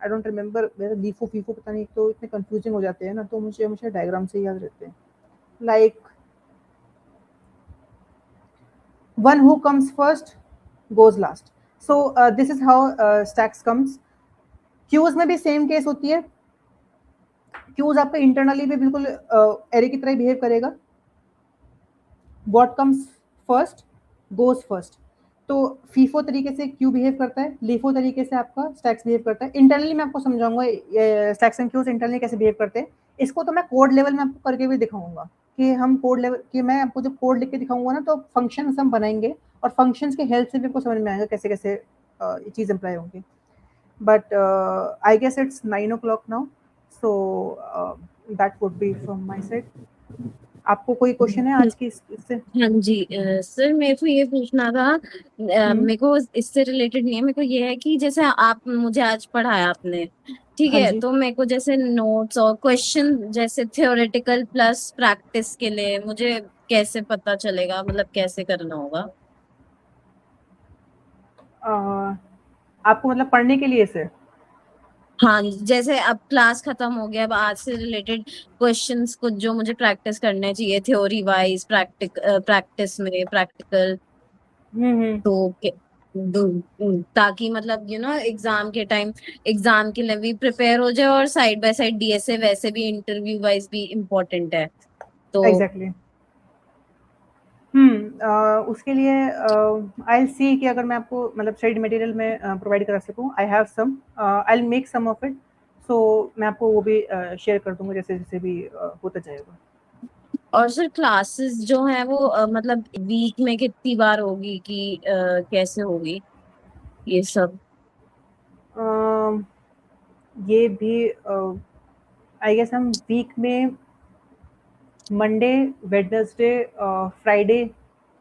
आई डोंट रिमेंबर, मेरा लीफो फीफो पता नहीं, तो इतने कंफ्यूजिंग हो जाते हैं ना, तो मुझे हमेशा डायग्राम से याद रहते हैं। Like one who comes first goes last. So this is how stacks comes. Queues में भी सेम केस होती है। क्यूज आपका इंटरनली भी बिल्कुल एरे की तरह बिहेव करेगा। What comes first goes first. तो फीफो तरीके से क्यू बिहेव करता है, लीफो तरीके से आपका स्टैक्स बिहेव करता है। इंटरनली मैं आपको समझाऊंगा स्टैक्स एंड क्यूज इंटरनली कैसे बिहेव करते हैं। इसको तो मैं कोड लेवल में आपको करके भी दिखाऊंगा कि हम कोड लेवल कि मैं आपको जब कोड लिख के दिखाऊंगा ना, तो फंक्शन हम बनाएंगे और फंक्शंस के हेल्प से भी आपको समझ में आएगा कैसे कैसे ये चीज़ अप्लाई होंगी। But I guess it's 9 o'clock now, so that would be from my side. आपको कोई क्वेश्चन है आज की इससे? हाँ जी सर, मेरे को ये पूछना था, मेरे को इससे रिलेटेड नहीं है, मेरे को ये है कि जैसे आप मुझे आज पढ़ाया आपने, ठीक हाँ है, जी। तो मेरे को जैसे नोट्स और क्वेश्चन जैसे थ्योरेटिकल प्लस प्रैक्टिस के लिए मुझे कैसे पता चलेगा, मतलब कैसे करना होगा? आपको मतलब पढ़ने के लिए से? हाँ, जैसे अब क्लास खत्म हो गया, अब आज से रिलेटेड क्वेश्चंस कुछ जो मुझे प्रैक्टिस करने चाहिए, थ्योरी वाइज, प्रैक्टिस में प्रैक्टिकल, हम्म। तो ताकि मतलब एग्जाम के टाइम एग्जाम के लिए भी प्रिपेयर हो जाए, और साइड बाय साइड डीएसए वैसे भी इंटरव्यू वाइज भी इम्पोर्टेंट है, तो एग्जैक्टली। उसके लिए आई सी कि अगर मैं आपको मतलब स्टडी मटेरियल में प्रोवाइड करा सकूँ, I have some, I make some of it. So मैं आपको वो भी शेयर कर दूंगा जैसे जैसे भी होता जाएगा। और सर क्लासेस जो है वो मतलब वीक में कितनी बार होगी कि कैसे होगी ये सब? अम, ये भी आई गेस हम वीक में मंडे, वेडनेसडे, फ्राइडे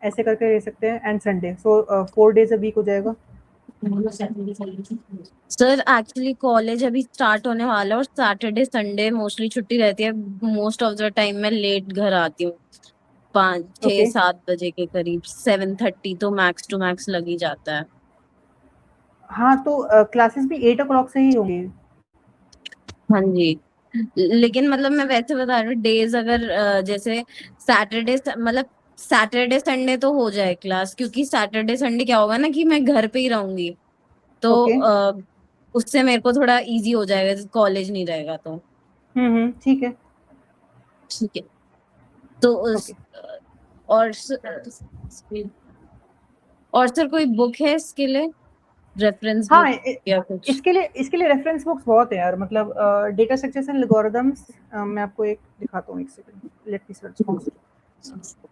ऐसे करके ले सकते हैं, and Sunday. So 4 days a week हो जाएगा। सर एक्चुअली कॉलेज अभी स्टार्ट होने वाला है और सैटरडे संडे मोस्टली छुट्टी रहती है। मोस्ट ऑफ द टाइम मैं लेट घर आती हूँ, 5 6 7 बजे के करीब, 7:30 तो मैक्स टू मैक्स लग ही जाता है। हाँ, तो क्लासेस भी 8 o'clock से ही होंगी। हाँ जी, लेकिन मतलब मैं वैसे बता रही हूँ डेज, अगर जैसे सैटरडे मतलब सैटरडे संडे तो हो जाए क्लास, क्योंकि सैटरडे संडे क्या होगा ना कि मैं घर पे ही रहूंगी, तो ओके। उससे मेरे को थोड़ा इजी हो जाएगा, कॉलेज नहीं रहेगा तो। ठीक है। ठीक है, तो ओके। और और सर कोई बुक है इसके लिए, रेफरेंस हाँ, बुक या कुछ? इसके लिए रेफरेंस बुक्स बहुत है यार, मतलब डेटा स्ट्रक्चर्स एंड एल्गोरिदम्स। मैं आपको एक दिखाता हूँ, एक second, let me search first.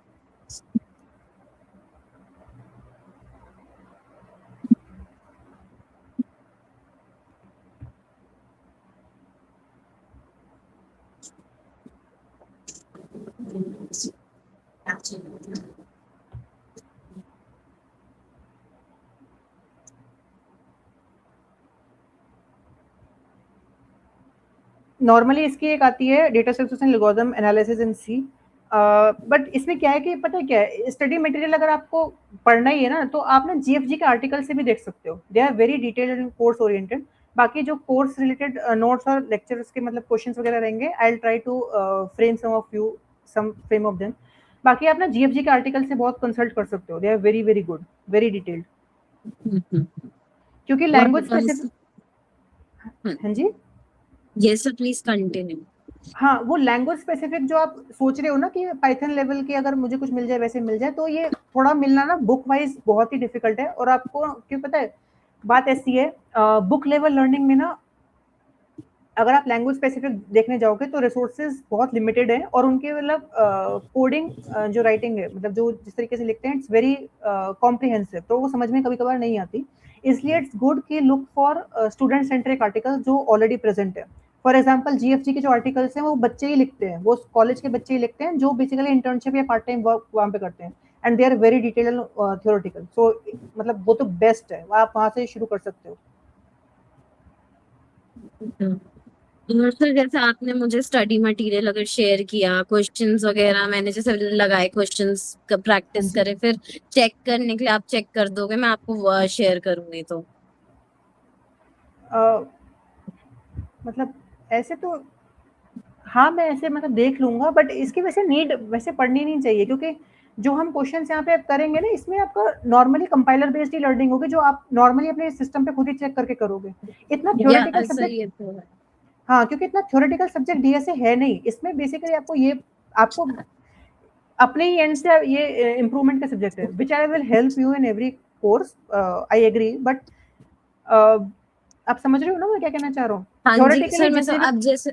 Normally इसकी एक आती है, data structures and algorithm analysis in C. But इसमें क्या है कि पता है क्या है, स्टडी मटेरियल अगर आपको पढ़ना ही है ना, तो आप ना जीएफजी के आर्टिकल से भी देख सकते हो, they are very detailed and course oriented. बाकी जो कोर्स रिलेटेड नोट्स और लेक्चर्स के मतलब क्वेश्चंस वगैरह रहेंगे, I will try to frame some frame of them. बाकी आप ना जीएफजी के आर्टिकल से बहुत कंसल्ट कर सकते हो, they are very very good, very detailed. क्योंकि और लैंग्वेज स्पेसिफिक। हाँ जी। ये सर प्लीज कंटिन्यू। हाँ, वो लैंग्वेज स्पेसिफिक जो आप सोच रहे हो ना कि पाइथन लेवल की अगर मुझे कुछ मिल जाए वैसे मिल जाए, तो ये थोड़ा मिलना ना बुक वाइज बहुत ही डिफिकल्ट है। और आपको क्यों पता है, बात ऐसी है, बुक लेवल लर्निंग में ना अगर आप लैंग्वेज स्पेसिफिक देखने जाओगे तो रिसोर्सेज बहुत लिमिटेड है, और उनके मतलब कोडिंग जो राइटिंग है, मतलब जो जिस तरीके से लिखते हैं, इट्स वेरी कॉम्प्रिहेंसिव, तो वो समझ में कभी कभार नहीं आती। इसलिए इट्स गुड कि look for student centric article जो ऑलरेडी प्रेजेंट है। फॉर एग्जाम्पल जीएफजी के जो आर्टिकल्स हैं वो बच्चे ही लिखते हैं, वो कॉलेज के बच्चे ही लिखते हैं जो बेसिकली इंटर्नशिप या पार्ट टाइम वर्क वहाँ पे करते हैं, and they are very detail and theoretical. So मतलब वो तो बेस्ट है, आप वहाँ से शुरू कर सकते हो। और सर जैसे आपने मुझे स्टडी मटेरियल अगर शेयर किया, क्वेश्चंस वगैरह मैंने जैसे लगाए, क्वेश्चंस का हाँ प्रैक्टिस जी। करे, फिर चेक करने के लिए आप चेक कर दोगे, मैं आपको शेयर करूंगी तो? मतलब ऐसे तो हाँ, मैं ऐसे मतलब देख लूँगा, बट इसकी वैसे नीड वैसे पड़नी नहीं चाहिए, क्योंकि जो हम क्वेश्चंस यहाँ पे आप करेंगे ना, इसमें आपका नॉर्मली कंपाइलर बेस्ड ही लर्निंग होगी, जो आप नॉर्मली अपने सिस्टम पे खुद ही चेक करके करोगे। इतना या थ्योरेटिकल सर सब्जेक्ट। ये तो है। हाँ, क्योंकि इतना थ्योरेटिकल सब्जेक्ट डीएसए है नहीं, इसमें बेसिकली आपको अपने ही एंड से ये इम्प्रूवमेंट का सब्जेक्ट है, which I will help you in every course. I agree, but आप समझ रहे हो ना मैं क्या कहना चाह रहा हूँ, हाँ जी थ्योरेटिकली सर, मैं जितने भी। अब जैसे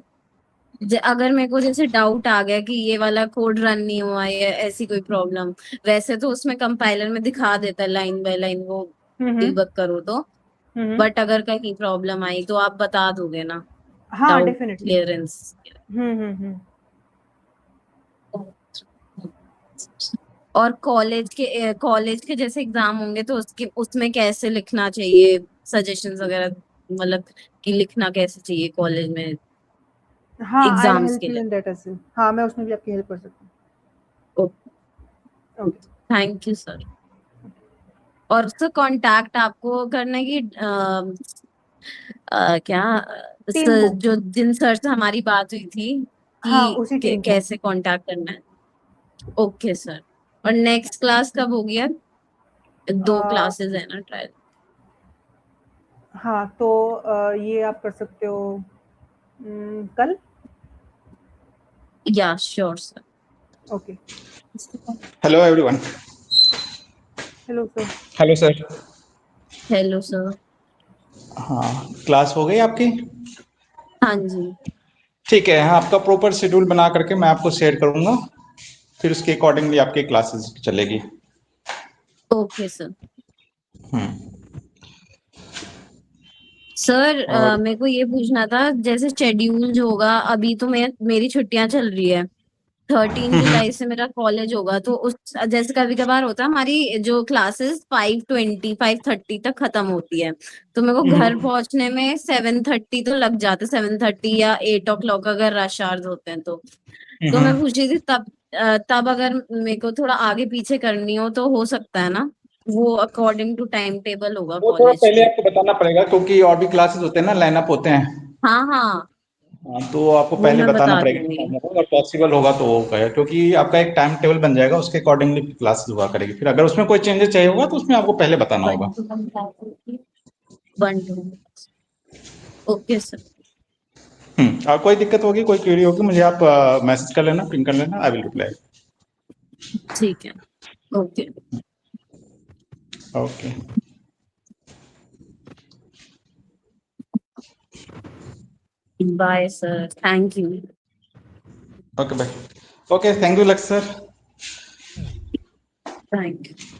अगर मेरे को जैसे डाउट आ गया कि ये वाला कोड रन नहीं हुआ या ऐसी कोई प्रॉब्लम, वैसे तो उसमें कंपाइलर में दिखा देता है लाइन बाय लाइन, वो हम्म। डीबग करो तो। हम्म। बट अगर कहीं प्रॉब्लम आई तो आप बता दोगे ना, हाँ, डाउट डेफिनेटली। क्लियरेंस? और कॉलेज के जैसे एग्जाम होंगे तो उसके उसमें कैसे लिखना चाहिए, सजेशंस वगैरह, मतलब कि लिखना कैसे चाहिए कॉलेज में हाँ, आई विल एग्जाम्स हेल्प के यू लिए? In that as well. हाँ, मैं उसमें भी आपकी हेल्प कर सकती हूँ। ओके। Thank you sir. और सर कांटेक्ट आपको करना है कि क्या टीम को। जो जिन सर से हमारी बात हुई थी हाँ, कि उसी टीम को। कैसे कांटेक्ट करना है? Okay sir. और नेक्स्ट क्लास कब होगी यार? अ, 2 क्लासेस है ना ट्रायल? हाँ, तो ये आप कर सकते हो कल। या sure sir. Okay. Hello everyone. Hello sir. Hello sir. Hello sir. हाँ, क्लास हो गई आपकी? हाँ जी। ठीक है, हाँ, आपका प्रॉपर शेड्यूल बना करके मैं आपको शेयर करूंगा, फिर उसके अकॉर्डिंगली आपकी क्लासेस चलेगी। Okay sir. हम्म। सर और मेरे को ये पूछना था, जैसे शेड्यूल जो होगा, अभी तो मेरी छुट्टियां चल रही है, 13 जुलाई से मेरा कॉलेज होगा, तो उस जैसे कभी कभार होता है हमारी जो क्लासेस 5:20 5:30 तक खत्म होती है, तो मेरे को घर पहुंचने में 7:30 तो लग जाते, 7:30 या 8 o'clock अगर रश आवर्स होते हैं तो मैं पूछ रही थी तब अगर मेरे को थोड़ा आगे पीछे करनी हो तो हो सकता है ना, वो अकॉर्डिंग टू टाइम टेबल होगा वो थोड़ा कॉलेज पहले के। आपको बताना पड़ेगा क्योंकि और भी क्लासेस होते हैं ना, लाइनअप होते हैं। हाँ हाँ, हाँ, तो आपको वो पहले मैं बताना बता पड़ेगा कि दूंगी। टाइम होगा, अगर पॉसिबल होगा तो वो कहे, क्योंकि आपका एक टाइम टेबल बन जाएगा, उसके अकॉर्डिंगली क्लासेस हुआ करेगी। फिर अगर उसमें कोई चेंजेस चाहिए होगा तो उसमें आपको पहले बताना होगा। 1 2 ओके सर। और कोई दिक्कत होगी, कोई क्वेरी होगी, मुझे आप मैसेज कर लेना, पिंग कर लेना, आई विल रिप्लाई। ठीक है, okay. Okay. Bye sir, thank you. Okay bye. Okay, thank you Lakshya sir. Thank you.